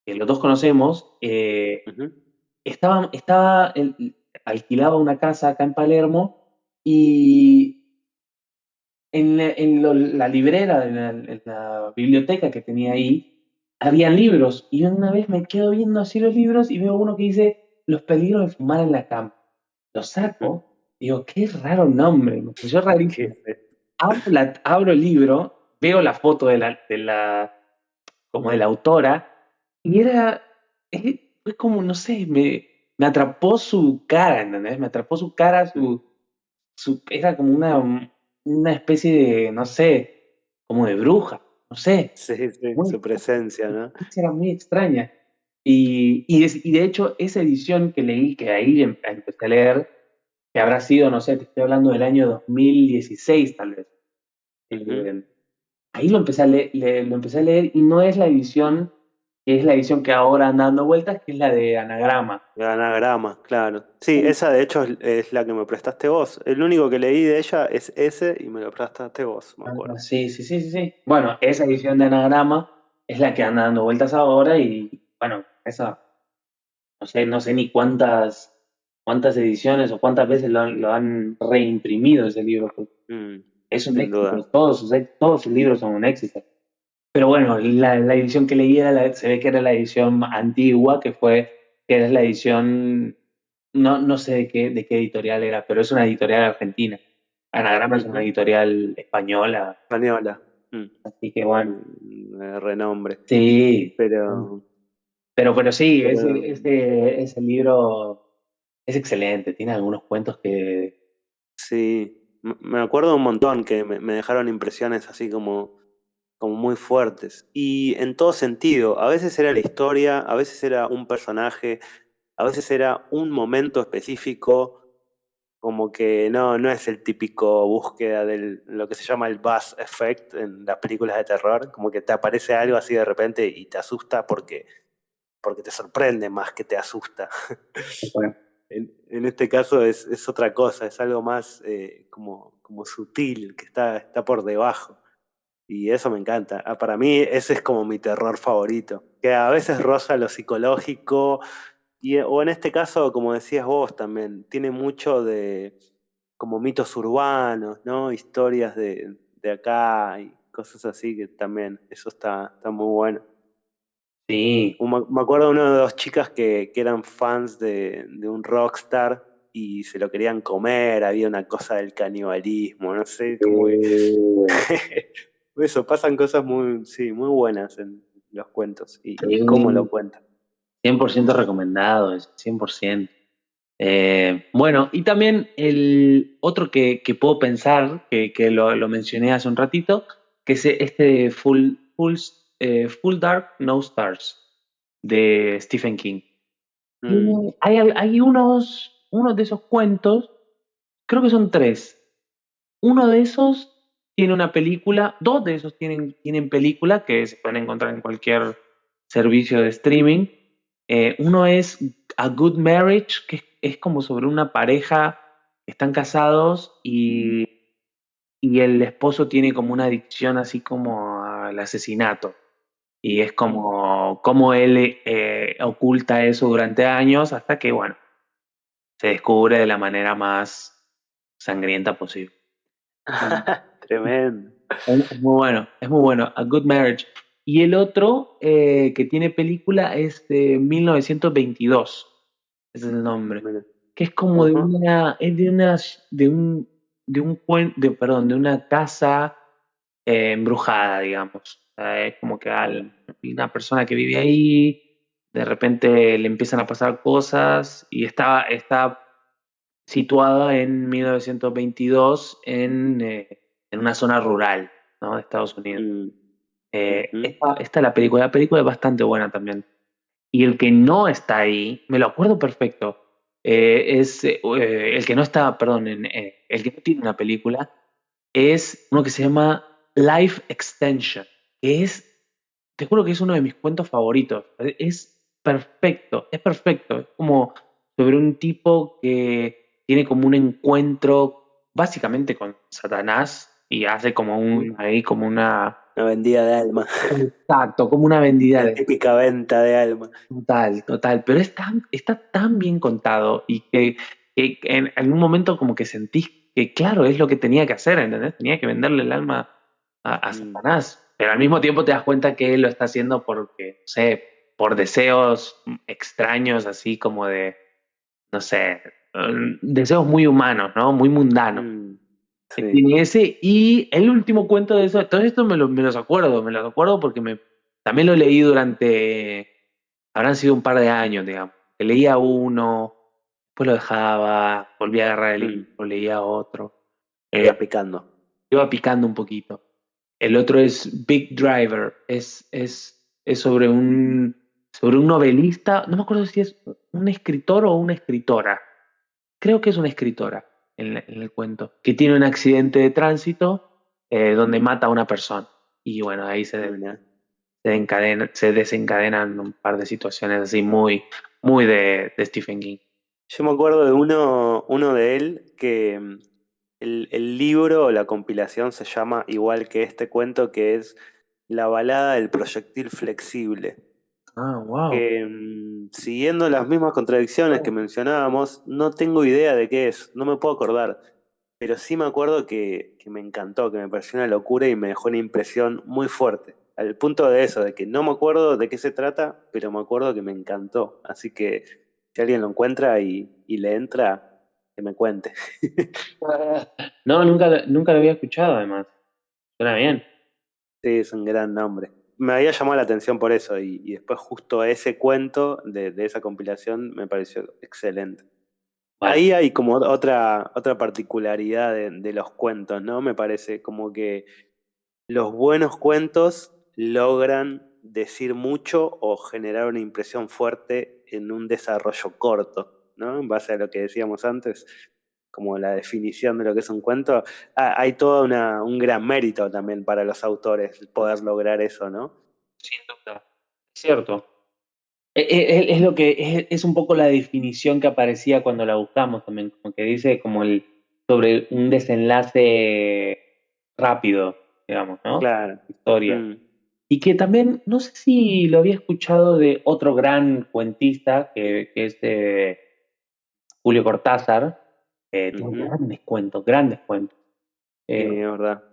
los dos conocemos, ujú. alquilaba una casa acá en Palermo y en la librera, en la biblioteca que tenía ahí, habían libros. Y yo una vez me quedo viendo así los libros y veo uno que dice Los peligros de fumar en la cama. Lo Mm. saco, digo, qué raro nombre, me pareció ¿Qué rarísimo. es esto? Abro el libro, veo la foto como de la autora, y fue como, no sé, me atrapó su cara, ¿entendés? Me atrapó su cara, Mm, era como una especie de, no sé, como de bruja, no sé, sí, sí, muy su presencia, ¿no? era muy extraña. Y de hecho, esa edición que leí, que ahí empecé a leer, que habrá sido, no sé, te estoy hablando del año 2016 tal vez. Ujú. Eh, Ahí lo empecé a leer y no es la edición, que es la edición que ahora anda dando vueltas, que es la de Anagrama. El anagrama, claro. Sí, esa de hecho es la que me prestaste vos. El único que leí de ella es ese y me lo prestaste vos, me Ah, acuerdo. sí, sí, sí, sí, sí. Bueno, esa edición de Anagrama es la que anda dando vueltas ahora y, bueno, esa, no sé ni cuántas ediciones o cuántas veces lo han reimprimido ese libro, porque Mm, es un sin éxito, duda. todos sus libros son un éxito. Pero bueno, la edición que leí se ve que era la edición antigua, que era la edición, no sé de qué editorial era, pero es una editorial argentina. Anagrama es una Ujú. editorial española. Española. Mm, Así que bueno, de renombre. sí. Pero, Pero sí, pero ese libro es excelente. Tiene algunos cuentos que. sí, me acuerdo un montón que me dejaron impresiones así como muy fuertes. Y en todo sentido, a veces era la historia, a veces era un personaje, a veces era un momento específico, como que no es el típico búsqueda de lo que se llama el buzz effect en las películas de terror, como que te aparece algo así de repente y te asusta porque te sorprende más que te asusta. Bueno, En este caso es otra cosa, es algo más como sutil, que está por debajo. Y eso me encanta. Para mí ese es como mi terror favorito, que a veces roza lo psicológico, o en este caso, como decías vos también, tiene mucho de como mitos urbanos, ¿no? Historias de acá y cosas así, que también eso está muy bueno. sí. Me acuerdo de una de dos chicas que eran fans de un rockstar y se lo querían comer, había una cosa del canibalismo, no sé, como que eso, pasan cosas muy, sí, muy buenas en los cuentos y cómo lo Sí, cuentan. 100% recomendado, es 100%. Bueno, y también el otro que puedo pensar, que lo mencioné hace un ratito, que es este Full Dark, No Stars, de Stephen King. Mm, Hay unos de esos cuentos, creo que son tres. Uno de esos tiene una película, dos de esos tienen película que se pueden encontrar en cualquier servicio de streaming. Uno es A Good Marriage, que es como sobre una pareja que están casados y el esposo tiene como una adicción así como al asesinato. Y es como él oculta eso durante años hasta que, bueno, se descubre de la manera más sangrienta posible. tremendo. Es muy bueno, es muy bueno. A Good Marriage. Y el otro que tiene película es de 1922. Ese es el nombre. Mira. Que es como Ajá. es perdón, de una casa embrujada, digamos. O sea, es como que Mm, hay una persona que vive ahí, de repente le empiezan a pasar cosas y está situada en 1922 en una zona rural, ¿no? De Estados Unidos. mm, ujú. Esta la película es bastante buena también. Y el que no está ahí, me lo acuerdo perfecto, es el que no está, perdón, el que no tiene una película, es uno que se llama Life Extension, que te juro que es uno de mis cuentos favoritos. Es perfecto. Es como sobre un tipo que tiene como un encuentro básicamente con Satanás y hace como ahí como una, Una vendida de alma, exacto, como una vendida la de típica venta de alma. total, total, pero está tan bien contado y que en un momento como que sentís que claro, es lo que tenía que hacer, ¿entendés? Tenía que venderle el alma a Mm, Satanás, pero al mismo tiempo te das cuenta que él lo está haciendo porque, no sé, por deseos extraños, así como de, no sé, deseos muy humanos, ¿no? Muy mundanos. mm, sí. Tiene ese, y el último cuento de eso, todo esto me los acuerdo porque también lo leí durante, habrán sido un par de años, digamos. Que leía uno, después lo dejaba, volvía a agarrar el Mm, libro, leía otro. iba Eh, picando. Iba picando un poquito. El otro es Big Driver, es sobre un novelista, no me acuerdo si es un escritor o una escritora, creo que es una escritora en el cuento, que tiene un accidente de tránsito donde mata a una persona. Y bueno, ahí Mira. se desencadenan un par de situaciones así muy de Stephen King. Yo me acuerdo de uno de él que el libro o la compilación se llama igual que este cuento, que es La balada del proyectil flexible. Ah, wow. Que siguiendo las mismas contradicciones que mencionábamos, no tengo idea de qué es, no me puedo acordar, pero sí me acuerdo que me encantó, que me pareció una locura y me dejó una impresión muy fuerte, al punto de eso, de que no me acuerdo de qué se trata, pero me acuerdo que me encantó, así que si alguien lo encuentra y le entra, que me cuente. No, nunca lo había escuchado además. Suena bien. Sí, es un gran nombre. Me había llamado la atención por eso y después justo ese cuento de esa compilación me pareció excelente. Bueno, Ahí hay como otra particularidad de los cuentos, ¿no? Me parece como que los buenos cuentos logran decir mucho o generar una impresión fuerte en un desarrollo corto, ¿no? En base a lo que decíamos antes, como la definición de lo que es un cuento, hay todo un gran mérito también para los autores poder lograr eso, ¿no? sin duda. Es cierto. Es lo que es un poco la definición que aparecía cuando la buscamos también, como que dice como el sobre un desenlace rápido, digamos, ¿no? Claro. Historia. Mm, Y que también, no sé si lo había escuchado de otro gran cuentista, que es Julio Cortázar, que tiene ujú. grandes cuentos. Sí, Eh, es verdad.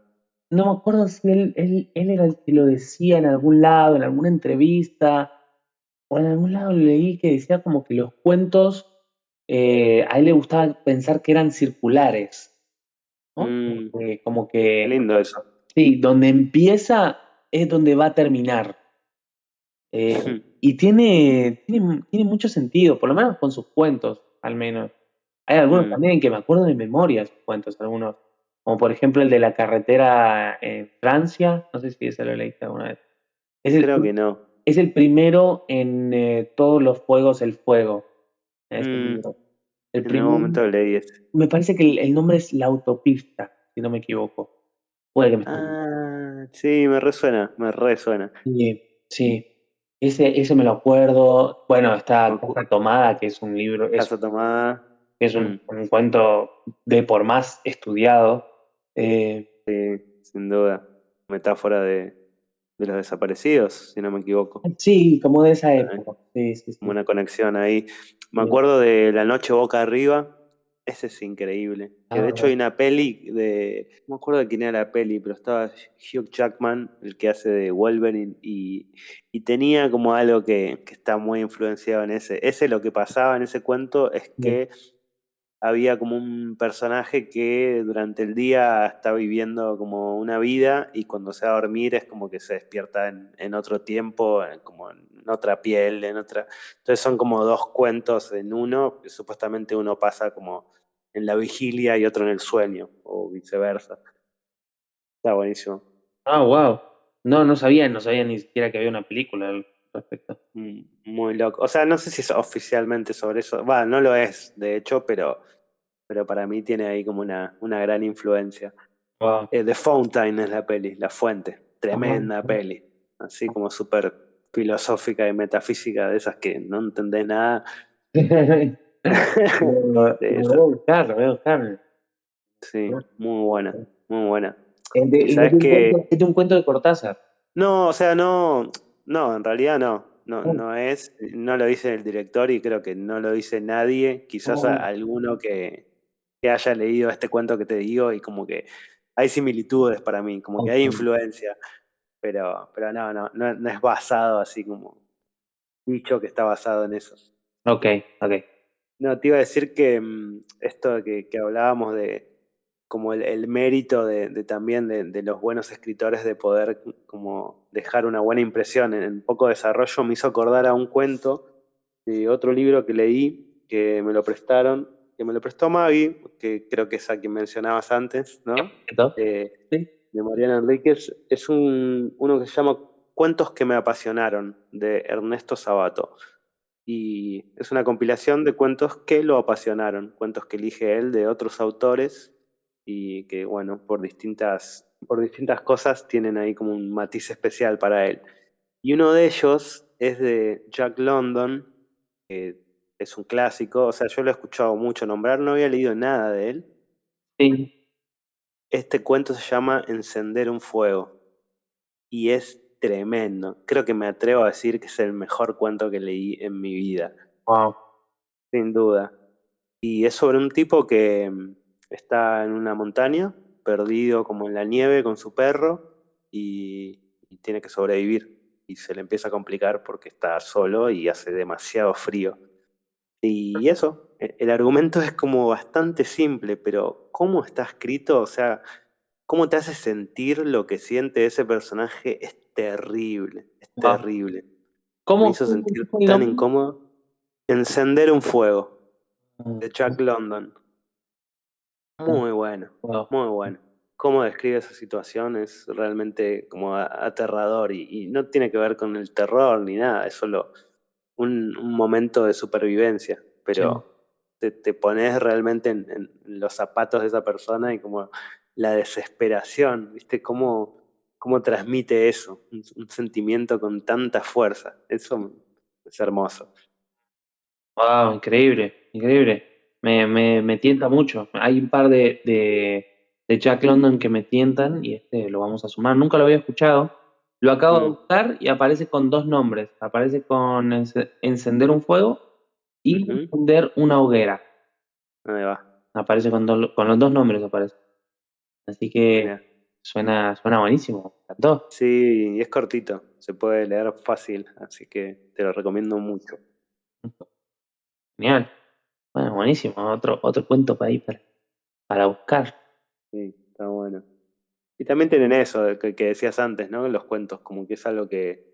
no me acuerdo si él era el que lo decía en algún lado, en alguna entrevista, o en algún lado leí que decía como que los cuentos, a él le gustaba pensar que eran circulares, ¿no? Mm, Como qué que, lindo eso. sí, donde empieza es donde va a terminar. Y tiene mucho sentido, por lo menos con sus cuentos, al menos. Hay algunos Mm, también que me acuerdo de memoria, sus cuentos, algunos. Como por ejemplo el de la carretera en Francia, no sé si ese lo leíste alguna vez. Es el, creo que no. es el primero en Todos los fuegos, el fuego, en ese Mm, libro. El en algún primer, momento leí ese. me parece que el nombre es La Autopista, si no me equivoco. Puede que me esté equivocando. Ah, sí, me resuena, me resuena. Sí, sí. Ese me lo acuerdo. Bueno, Me está acu- Casa Tomada, que es un libro, Casa Tomada. es Mm, un cuento de por más estudiado. Eh, sí, sin duda. Metáfora de los desaparecidos, si no me equivoco. sí, como de esa Hay época. Sí, sí, como sí. una conexión ahí. Me Sí. acuerdo de La Noche Boca Arriba. Ese es increíble. Que de Ah, hecho hay una peli no me acuerdo de quién era la peli, pero estaba Hugh Jackman, el que hace de Wolverine, y tenía como algo que está muy influenciado en ese. Ese lo que pasaba en ese cuento es bien. que había como un personaje que durante el día está viviendo como una vida y cuando se va a dormir es como que se despierta en otro tiempo, como en otra piel, en otra... Entonces son como dos cuentos en uno, que supuestamente uno pasa como en la vigilia y otro en el sueño, o viceversa. Está buenísimo. Ah, wow. No, no sabía ni siquiera que había una película al respecto. Muy loco. O sea, no sé si es oficialmente sobre eso. Va, no lo es, de hecho, pero para mí tiene ahí como una gran influencia. Wow. The Fountain es la peli, La Fuente. Tremenda Ah, peli. Así como súper filosófica y metafísica, de esas que no entendés nada. De Lo voy eso. a buscar, lo voy a buscar. Sí, muy buena, muy buena. Y Y no sabes que, es de un cuento de Cortázar. no, o sea, no, en realidad no. No es, no lo dice el director y creo que no lo dice nadie. Quizás Oh, alguno que haya leído este cuento que te digo y como que hay similitudes para mí, como que hay ok, influencia. Pero no es basado así como dicho que está basado en eso. ok, ok. No, te iba a decir que esto que hablábamos de como el mérito de también de los buenos escritores de poder como dejar una buena impresión en poco desarrollo me hizo acordar a un cuento de otro libro que leí que me lo prestaron, que me lo prestó Maggie, que creo que es a quien mencionabas antes, ¿no? ¿Esto? Eh, Sí. de Mariana Enríquez, es uno que se llama Cuentos que me apasionaron, de Ernesto Sabato. Y es una compilación de cuentos que lo apasionaron, cuentos que elige él de otros autores y que, bueno, por distintas cosas tienen ahí como un matiz especial para él. Y uno de ellos es de Jack London, que es un clásico, o sea, yo lo he escuchado mucho nombrar, no había leído nada de él. Sí. Este cuento se llama Encender un fuego y es tremendo. Creo que me atrevo a decir que es el mejor cuento que leí en mi vida, Wow. sin duda. Y es sobre un tipo que está en una montaña, perdido como en la nieve con su perro y tiene que sobrevivir. Y se le empieza a complicar porque está solo y hace demasiado frío. Y eso, el argumento es como bastante simple, pero cómo está escrito, o sea, cómo te hace sentir lo que siente ese personaje es terrible, es Wow. terrible. Me ¿Cómo, hizo cómo sentir fue el tan nombre? incómodo. Encender un fuego, Ah, de Chuck London. ah, Muy bueno, wow. muy bueno. Cómo describe esa situación es realmente como aterrador y no tiene que ver con el terror ni nada, es solo un momento de supervivencia, Sí. pero te pones realmente en los zapatos de esa persona y como la desesperación, ¿viste? Cómo transmite eso, un sentimiento con tanta fuerza. Eso es hermoso. Wow, increíble, increíble. Me tienta mucho. Hay un par de Jack London que me tientan y este lo vamos a sumar. Nunca lo había escuchado. Lo acabo de Mm, buscar y aparece con dos nombres. Aparece con encender un fuego y ujú, encender una hoguera. ahí va, Aparece con los dos nombres aparece. Así que mira. suena buenísimo. Me encantó. Sí, y es cortito, se puede leer fácil, así que te lo recomiendo mucho. Genial. Bueno, buenísimo. Otro cuento para ahí para buscar. Sí, está bueno. Y también tienen eso que decías antes, ¿no? Los cuentos, como que es algo que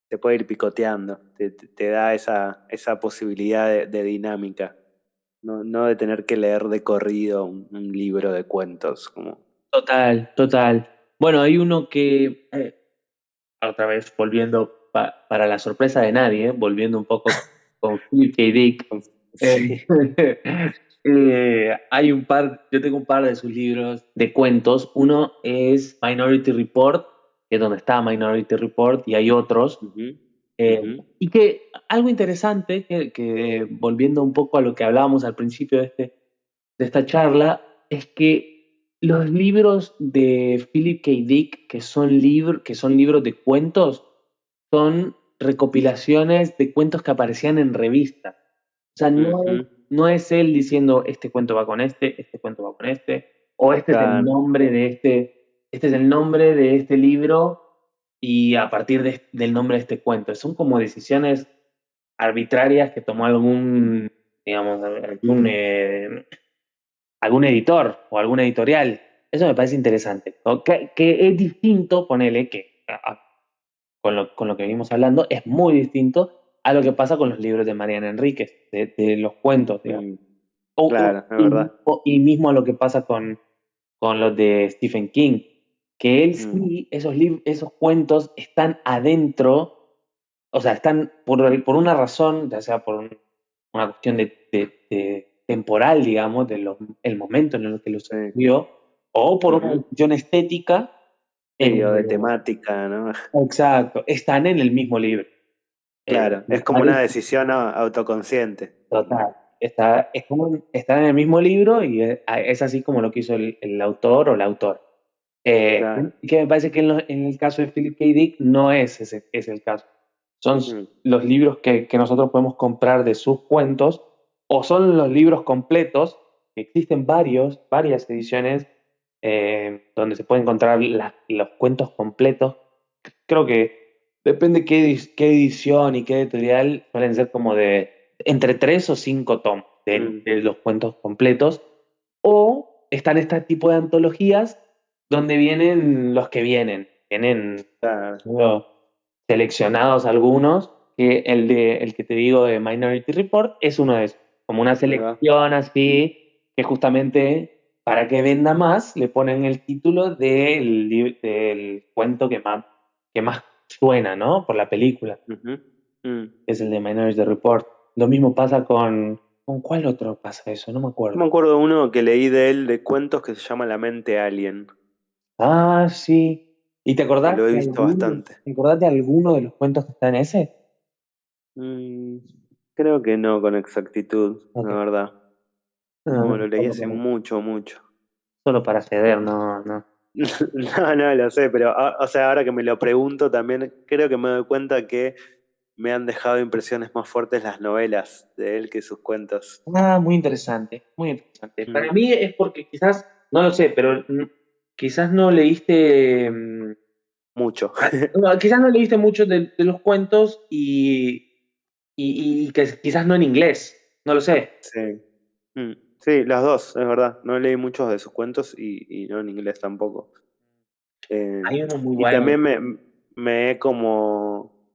te puede ir picoteando, te da esa posibilidad de dinámica, no de tener que leer de corrido un libro de cuentos, como... Total, total. Bueno, hay uno que, otra vez volviendo para la sorpresa de nadie, volviendo un poco con Philip K. Dick, Sí. yo tengo un par de sus libros de cuentos. Uno es Minority Report, que es donde está Minority Report, y hay otros. Ujú, Eh, ujú, y que algo interesante, que volviendo un poco a lo que hablábamos al principio de esta charla, es que los libros de Philip K. Dick, que son libros de cuentos, son recopilaciones de cuentos que aparecían en revistas. O sea, ujú. no es él diciendo este cuento va con este cuento va con o este es el Claro, nombre este es el nombre de este libro y a partir del nombre de este cuento. Son como decisiones arbitrarias que tomó digamos, algún editor o alguna editorial. Eso me parece interesante. Que es distinto, ponele que con lo que venimos hablando, es muy distinto a lo que pasa con los libros de Mariana Enríquez, de los cuentos, digamos. mm, claro, es verdad. Y mismo a lo que pasa con los de Stephen King, que él Mm, sí, esos cuentos están adentro, o sea, están por una razón, ya sea una cuestión de temporal, digamos, el momento en el que los sí. escribió, o por una Ujú. cuestión estética. Sí, o eh, de temática, ¿no? exacto, están en el mismo libro. Claro, Me es como una parece decisión autoconsciente. total. Están en el mismo libro y es así como lo que hizo el autor o la autora. Claro. Que me parece que en el caso de Philip K. Dick no es el caso. Son Mm, los libros que nosotros podemos comprar de sus cuentos o son los libros completos, que existen varias ediciones donde se pueden encontrar los cuentos completos. Creo que depende qué edición y qué editorial, suelen ser como de entre 3 o 5 tomos mm, de los cuentos completos. O están este tipo de antologías donde vienen los que vienen. Vienen claro. ¿no? Seleccionados algunos, que el que te digo de Minority Report es uno de esos. Como una Ahí va. selección así, que justamente para que venda más, le ponen el título del cuento que más suena, ¿no? Por la película, Ujú, mm. que es el de Minority Report. Lo mismo pasa ¿con cuál otro pasa eso? No me Yo me acuerdo. acuerdo de uno que leí de él de cuentos que se llama La mente alien, Ah, sí. ¿Y te que acordás lo he de visto alguno, bastante. te acordás de alguno de los cuentos que está en ese? Mm, creo que no con exactitud, la Ok. verdad. No, Como no, lo leí solo hace mucho, mucho. solo para ceder, no, no. No, no lo sé, pero o sea, ahora que me lo pregunto también, creo que me doy cuenta que me han dejado impresiones más fuertes las novelas de él que sus cuentos. Ah, muy interesante, muy interesante. Mm, Para mí es porque quizás, no lo sé, pero quizás no leíste, mucho. no, quizás no leíste mucho de los cuentos y que quizás no en inglés, no lo sé. Sí. Mm. Sí, las dos, es verdad. No leí muchos de sus cuentos y no en inglés tampoco. Hay uno muy Y bueno. también me he como,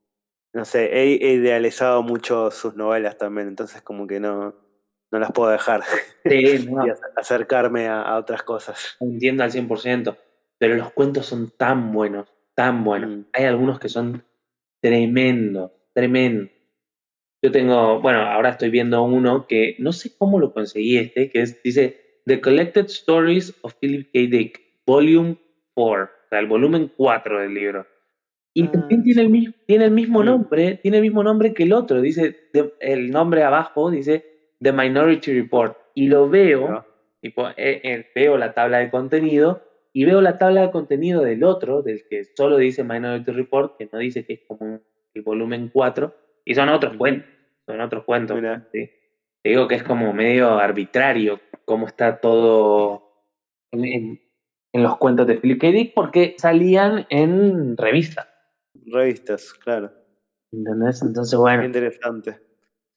no sé, he idealizado mucho sus novelas también, entonces como que no las puedo dejar Sí, y no, acercarme a otras cosas. entiendo al 100%, pero los cuentos son tan buenos, tan buenos. Mm. Hay algunos que son tremendos, tremendos. Yo tengo, bueno, ahora estoy viendo uno que no sé cómo lo conseguí que dice The Collected Stories of Philip K. Dick, Volume 4, o sea, el volumen 4 del libro. Y también Ah, sí. Mm. tiene el mismo nombre que el otro, el nombre abajo dice The Minority Report. Y lo Ahí veo, va. tipo, veo la tabla de contenido y veo la tabla de contenido del otro, del que solo dice Minority Report, que no dice que es como el volumen 4 y Ujú. son otros cuentos, Mira, ¿sí? Te digo que es como medio arbitrario cómo está todo en, en- en los cuentos de Philip K. Dick, porque salían en revistas. revistas, claro. ¿Entendés? Entonces, Qué bueno, interesante.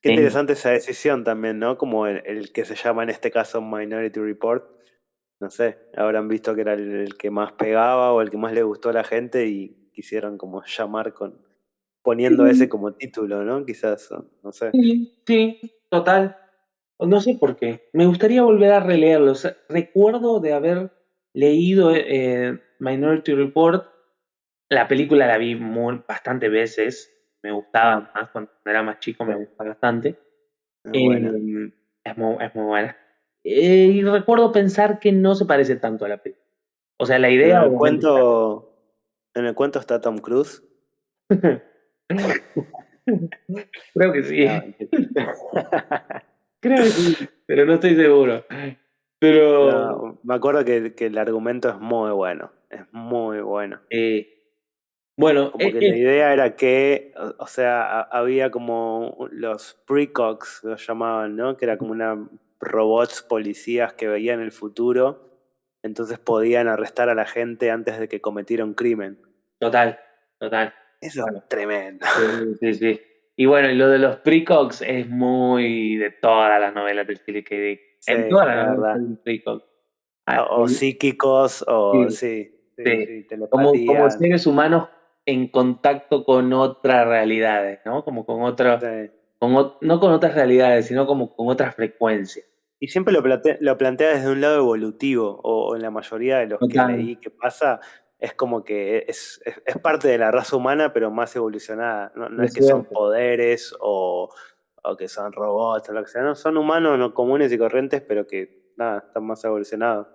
Qué sí, interesante esa decisión también, ¿no? Como el que se llama en este caso Minority Report. No sé, habrán visto que era el que más pegaba o el que más le gustó a la gente y quisieron como llamar poniendo ese sí, como título, ¿no? Quizás, no sé. sí, sí, total. No sé por qué. Me gustaría volver a releerlo. O sea, recuerdo de haber leído Minority Report. La película la vi bastantes veces. Me Mm, gustaba más cuando era más chico, me sí, gusta bastante. es buena. Eh, es muy buena. Y recuerdo pensar que no se parece tanto a la película. O sea, la Pero idea obviamente está. en el cuento está Tom Cruise. Creo que No, sí. mentira. Creo que sí, pero no estoy seguro. Pero No, me acuerdo que el argumento es muy bueno, es muy bueno. eh, bueno, Como que la idea era que, o sea, había como los precogs, los llamaban, ¿no? Que era como una robots policías que veían el futuro, entonces podían arrestar a la gente antes de que cometiera un crimen. total, total. Eso es Bueno, tremendo. sí, sí, sí. Y bueno, y lo de los precogs es muy de todas las novelas de Philip K. Dick. Sí, En todas las la novelas verdad. hay un precog. O psíquicos, o Sí, sí, sí, sí. sí, Como telepatía. seres humanos en contacto con otras realidades, ¿no? Como con otros, Sí. no con otras realidades, sino como con otras frecuencias. Y siempre lo plantea desde un lado evolutivo, o en la mayoría de los que Total, leí que pasa, es como que es parte de la raza humana, pero más evolucionada. No es es que son cierto. poderes o que son robots o lo que sea, no, son humanos no comunes y corrientes, pero que nada, están más evolucionados.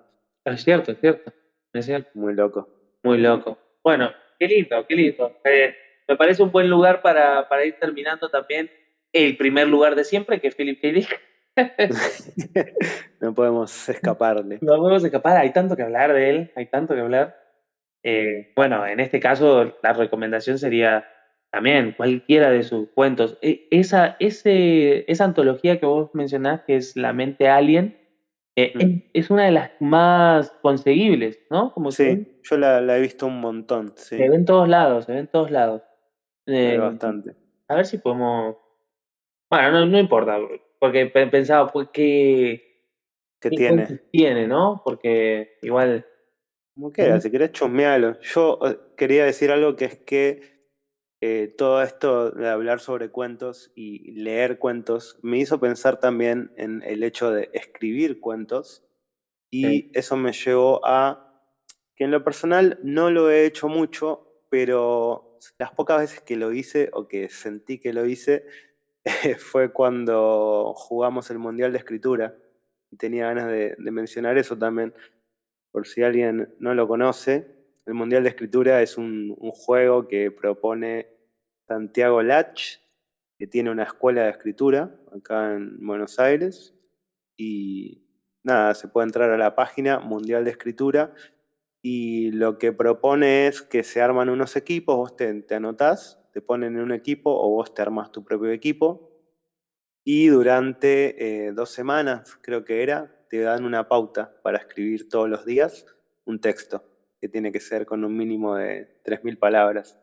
Es cierto, es cierto. Es cierto. Muy loco. Muy loco. Bueno, qué lindo, qué lindo. Me parece un buen lugar para ir terminando también el primer lugar de siempre, que es Philip K. Dick. No podemos escaparle. No podemos escapar, hay tanto que hablar de él, hay tanto que hablar. Mm, Bueno, en este caso la recomendación sería también cualquiera de sus cuentos. Esa antología que vos mencionás, que es La mente alien, mm. es una de las más conseguibles, ¿no? Como que Sí, yo la he visto un montón, se sí, ve en todos lados, se ve en todos lados. hay Eh, bastante. a ver si podemos. Bueno, no, no importa, porque pensaba, pues, ¿Qué qué cuentos tiene? tiene, ¿no? Porque igual. Como quieras, si querés chusmealo. Yo quería decir algo que es que todo esto de hablar sobre cuentos y leer cuentos me hizo pensar también en el hecho de escribir cuentos Sí, y eso me llevó a que en lo personal no lo he hecho mucho, pero las pocas veces que lo hice o que sentí que lo hice fue cuando jugamos el Mundial de Escritura y tenía ganas de mencionar eso también por si alguien no lo conoce, el Mundial de Escritura es un juego que propone Santiago Lach, que tiene una escuela de escritura acá en Buenos Aires. Y nada, se puede entrar a la página Mundial de Escritura y lo que propone es que se arman unos equipos, vos te anotás, te ponen en un equipo o vos te armas tu propio equipo y durante 2 semanas, creo que era, te dan una pauta para escribir todos los días un texto que tiene que ser con un mínimo de 3.000 palabras.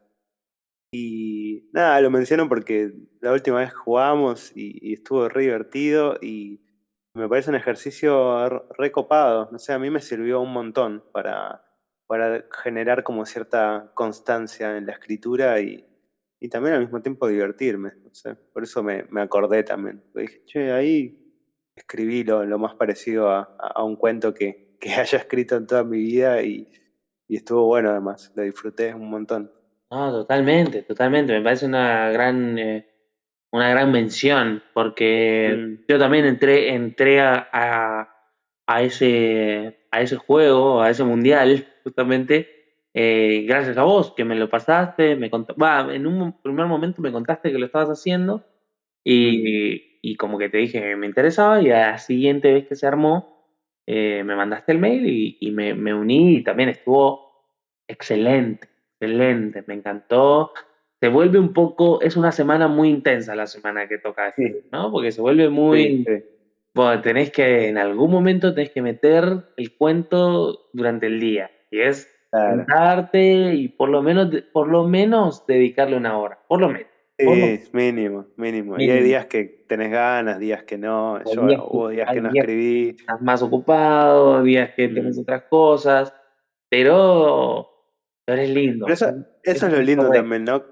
Y nada, lo menciono porque la última vez jugamos y estuvo re divertido y Me parece un ejercicio recopado. No sé, a mí me sirvió un montón para generar como cierta constancia en la escritura y también al mismo tiempo divertirme. No sé, por eso me acordé también. Dije, che, ahí escribí lo más parecido a un cuento que haya escrito en toda mi vida y estuvo bueno además. Lo disfruté un montón. No, totalmente, totalmente. Me parece una gran mención, porque Mm, yo también entré a ese juego, a ese mundial, justamente, gracias a vos, que me lo pasaste, en un primer momento me contaste que lo estabas haciendo mm. y como que te dije que me interesaba y a la siguiente vez que se armó, me mandaste el mail y me uní y también estuvo excelente, excelente, me encantó. Se vuelve un poco, es una semana muy intensa la semana que toca escribir, Sí, ¿no? Porque se vuelve sí, muy, sí, bueno, en algún momento tenés que meter el cuento durante el día y es claro. sentarte y por lo menos dedicarle una hora, por lo Sí, mínimo, mínimo. Y hay mínimo. días que tenés ganas, días que no. Hay Yo días que, hubo días hay que no días que escribí. estás más ocupado, días que tienes Mm. otras cosas, pero, pero es lindo. Pero eso es lo Es lindo correcto. también, ¿no?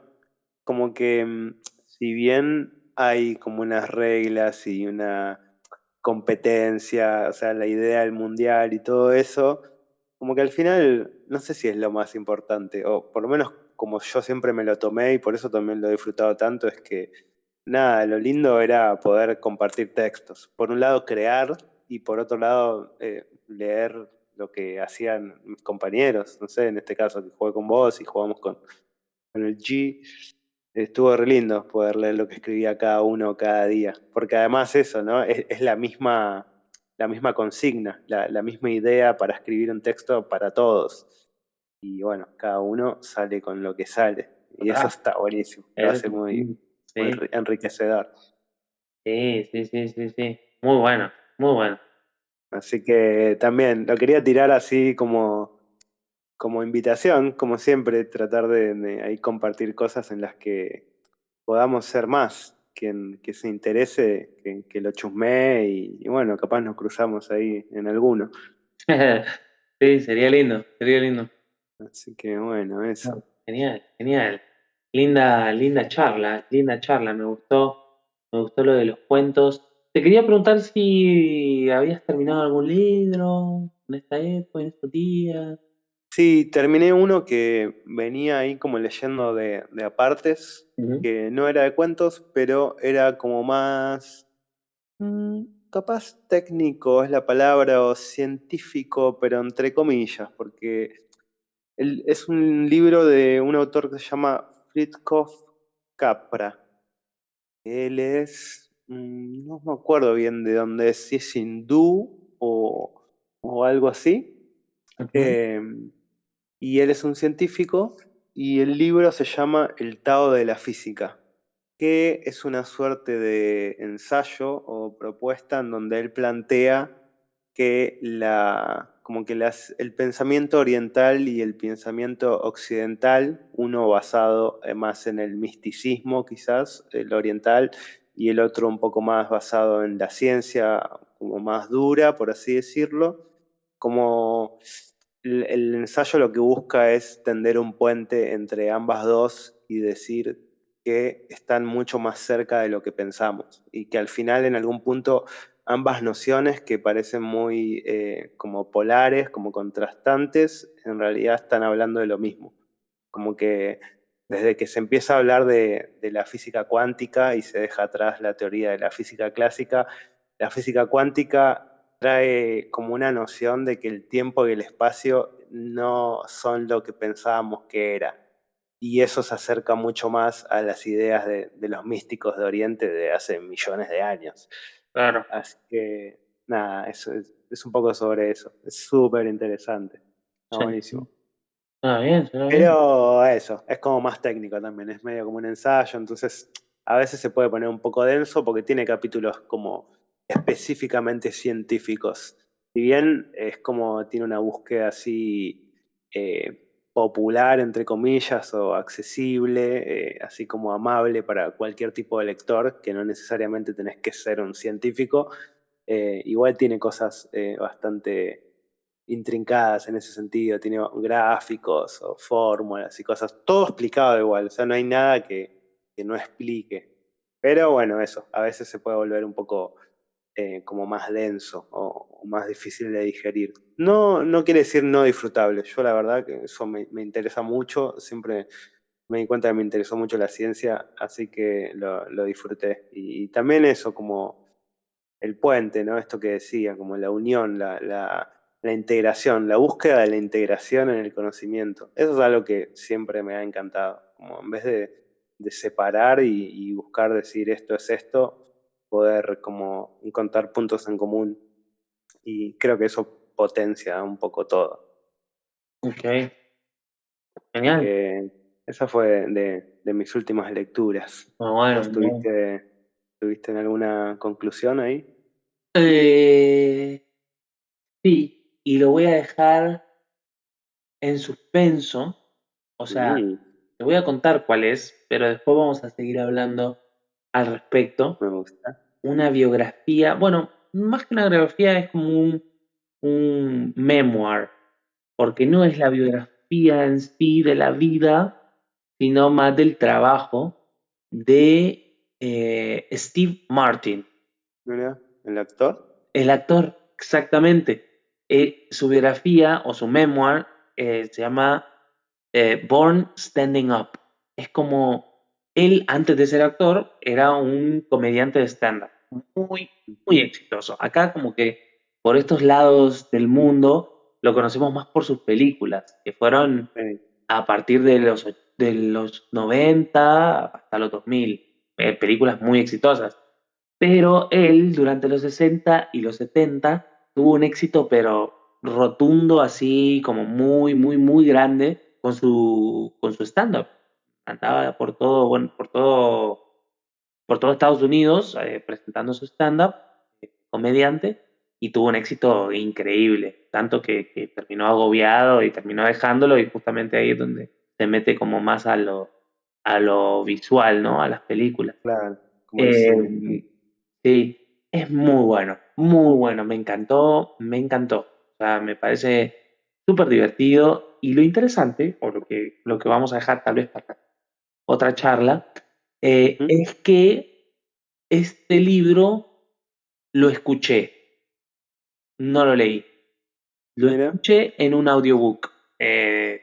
Como que si bien hay como unas reglas y una competencia, o sea, la idea del mundial y todo eso, como que al final no sé si es lo más importante, o por lo menos como yo siempre me lo tomé y por eso también lo he disfrutado tanto, es que nada, lo lindo era poder compartir textos. Por un lado crear y por otro lado leer lo que hacían mis compañeros, no sé, en este caso que jugué con vos y jugamos con el G. Estuvo re lindo poder leer lo que escribía cada uno cada día, porque además eso, ¿no? Es la misma consigna, la misma idea para escribir un texto para todos. Y bueno, cada uno sale con lo que sale. Y eso Ah, está buenísimo, lo eso hace sí, muy sí, enriquecedor. sí, sí, sí, sí, sí. Muy bueno, muy bueno. Así que también lo quería tirar así como invitación, como siempre, tratar de ahí compartir cosas en las que podamos ser más. Quien que se interese, que lo chusmee y bueno, capaz nos cruzamos ahí en alguno. Sí, sería lindo, sería lindo. Así que bueno, Ah, eso. genial, genial. Linda charla, me gustó lo de los cuentos. Te quería preguntar si habías terminado algún libro en esta época, en estos días. Sí, terminé uno que venía ahí como leyendo de apartes, Ujú. que no era de cuentos, pero era como más, capaz técnico es la palabra, o científico, pero entre comillas, porque es un libro de un autor que se llama Fritjof Capra. Él es, no me acuerdo bien de dónde es, si es hindú o algo así. Ujú. Eh, y él es un científico y el libro se llama El Tao de la Física, que es una suerte de ensayo o propuesta en donde él plantea que como que el pensamiento oriental y el pensamiento occidental, uno basado más en el misticismo quizás, el oriental, y el otro un poco más basado en la ciencia, como más dura, por así decirlo, como el ensayo lo que busca es tender un puente entre ambas dos y decir que están mucho más cerca de lo que pensamos y que al final en algún punto ambas nociones que parecen muy como polares, como contrastantes, en realidad están hablando de lo mismo. Como que desde que se empieza a hablar de la física cuántica y se deja atrás la teoría de la física clásica, la física cuántica trae como una noción de que el tiempo y el espacio no son lo que pensábamos que era. Y eso se acerca mucho más a las ideas de los místicos de Oriente de hace millones de años. Claro. Así que nada, eso es un poco sobre eso. Es súper interesante. Está Sí. buenísimo. Suena bien, suena bien. Pero eso, es como más técnico también, es medio como un ensayo, entonces a veces se puede poner un poco denso porque tiene capítulos como específicamente científicos. Si bien es como tiene una búsqueda así popular, entre comillas, o accesible, así como amable para cualquier tipo de lector, que no necesariamente tenés que ser un científico, igual tiene cosas bastante intrincadas en ese sentido, tiene gráficos o fórmulas y cosas, todo explicado igual, o sea, no hay nada que no explique. Pero bueno, eso, a veces se puede volver un poco como más denso o más difícil de digerir. No, no quiere decir no disfrutable, yo la verdad que eso me interesa mucho, siempre me di cuenta que me interesó mucho la ciencia, así que lo disfruté. Y también eso, como el puente, ¿no? Esto que decía, como la unión, la integración, la búsqueda de la integración en el conocimiento. Eso es algo que siempre me ha encantado. Como en vez de separar y buscar decir esto es esto, poder como encontrar puntos en común. Y creo que eso potencia un poco todo. Ok, Así genial. que esa fue de mis últimas lecturas. Muy bueno, ¿Vos muy bueno. tuviste en alguna conclusión ahí? Eh, sí, y lo voy a dejar en suspenso. O sea, Mm, te voy a contar cuál es, pero después vamos a seguir hablando al respecto. me gusta. Una biografía, bueno, más que una biografía es como un memoir, porque no es la biografía en sí de la vida, sino más del trabajo de Steve Martin, Mira, el actor. el actor, exactamente. Su biografía o su memoir se llama Born Standing Up. Es como él, antes de ser actor, era un comediante de stand-up, muy, muy exitoso. Acá como que por estos lados del mundo lo conocemos más por sus películas, que fueron Sí, a partir de los 90 hasta los 2000, películas muy exitosas. Pero él, durante los 60 y los 70 tuvo un éxito, pero rotundo, así como muy, muy, muy grande con su stand-up. Andaba por todo, bueno, por todo Estados Unidos presentando su stand-up, comediante, y tuvo un éxito increíble, tanto que terminó agobiado y terminó dejándolo, y justamente ahí es donde se mete como más a lo visual, ¿no? A las películas. claro, como el cine. Eh, sí, es muy bueno, me encantó, me encantó. O sea, me parece súper divertido y lo interesante, o lo que vamos a dejar tal vez para otra charla, Ujú. es que este libro lo escuché, no lo leí, lo Mira, escuché en un audiobook.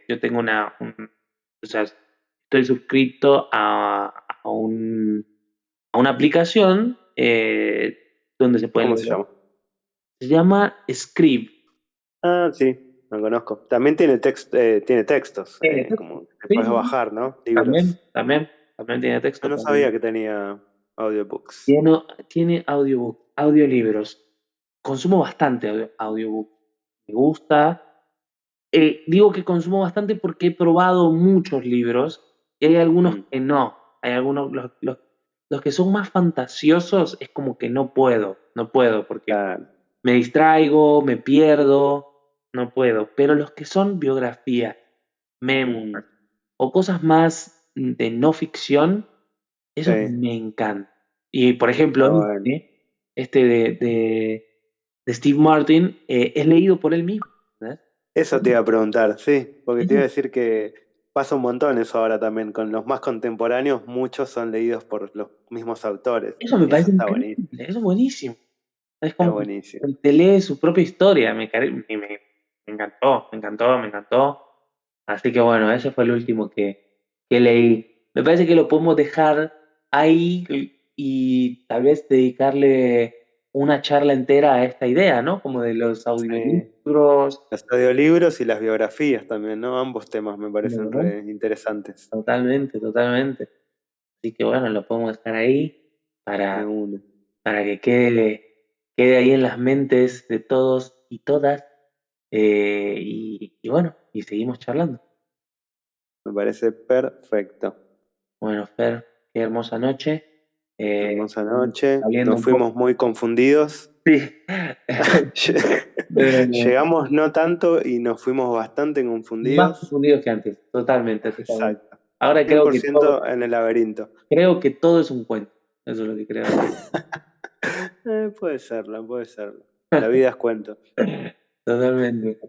Yo tengo o sea, estoy suscrito a una aplicación donde se puede ¿cómo se leer. llama? Se llama Scribd. Ah, sí, lo conozco. También tiene textos, ¿Tiene texto? como que Sí, puedes sí, sí. bajar, ¿no? También, Libros. también, también tiene Yo texto. no sabía que tenía audiobooks. Tiene audiobook, audiolibros. Consumo bastante audiobook. Me gusta. Digo que consumo bastante porque he probado muchos libros y hay algunos Mm, que no. Hay algunos, los que son más fantasiosos es como que no puedo porque claro. me distraigo, me pierdo, no puedo. Pero los que son biografías, Mm, memoirs o cosas más de no ficción, esos sí, me encantan. Y por ejemplo, está bueno. este de Steve Martin, es leído por él mismo, ¿verdad? Eso te iba a preguntar, sí, porque te iba a Eso, decir que pasa un montón eso ahora también. Con los más contemporáneos, muchos son leídos por los mismos autores. eso me Y eso parece está increíble, buenísimo. eso es buenísimo. Es Está como que buenísimo. te lee su propia historia, me encantó, me encantó, me encantó. Así que bueno, ese fue el último que leí. Me parece que lo podemos dejar ahí y tal vez dedicarle una charla entera a esta idea, ¿no? Como de los Sí. audiolibros. Los audiolibros y las biografías también, ¿no? Ambos temas me parecen ¿No? re interesantes. Totalmente, totalmente. Así que bueno, lo podemos dejar ahí De para, una. para que quede ahí en las mentes de todos y todas. Y bueno, y seguimos charlando. Me parece perfecto. Bueno, Fer, qué hermosa noche. Hermosa noche. Saliendo Nos un poco. fuimos muy confundidos. Sí. Eh, Llegamos no tanto y nos fuimos bastante Más confundidos. confundidos que antes, totalmente, totalmente. Exacto. Ahora cien creo por que todo, ciento en el laberinto. creo que todo es un cuento. Eso es lo que creo. Puede serlo, puede serlo. La vida es cuento. Totalmente.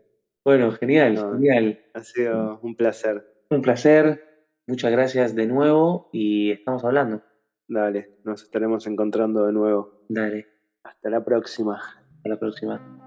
Bueno, genial, No, genial. ha sido un placer. Un placer. Muchas gracias de nuevo y estamos hablando. Dale, nos estaremos encontrando de nuevo. Dale, Hasta la próxima. hasta la próxima.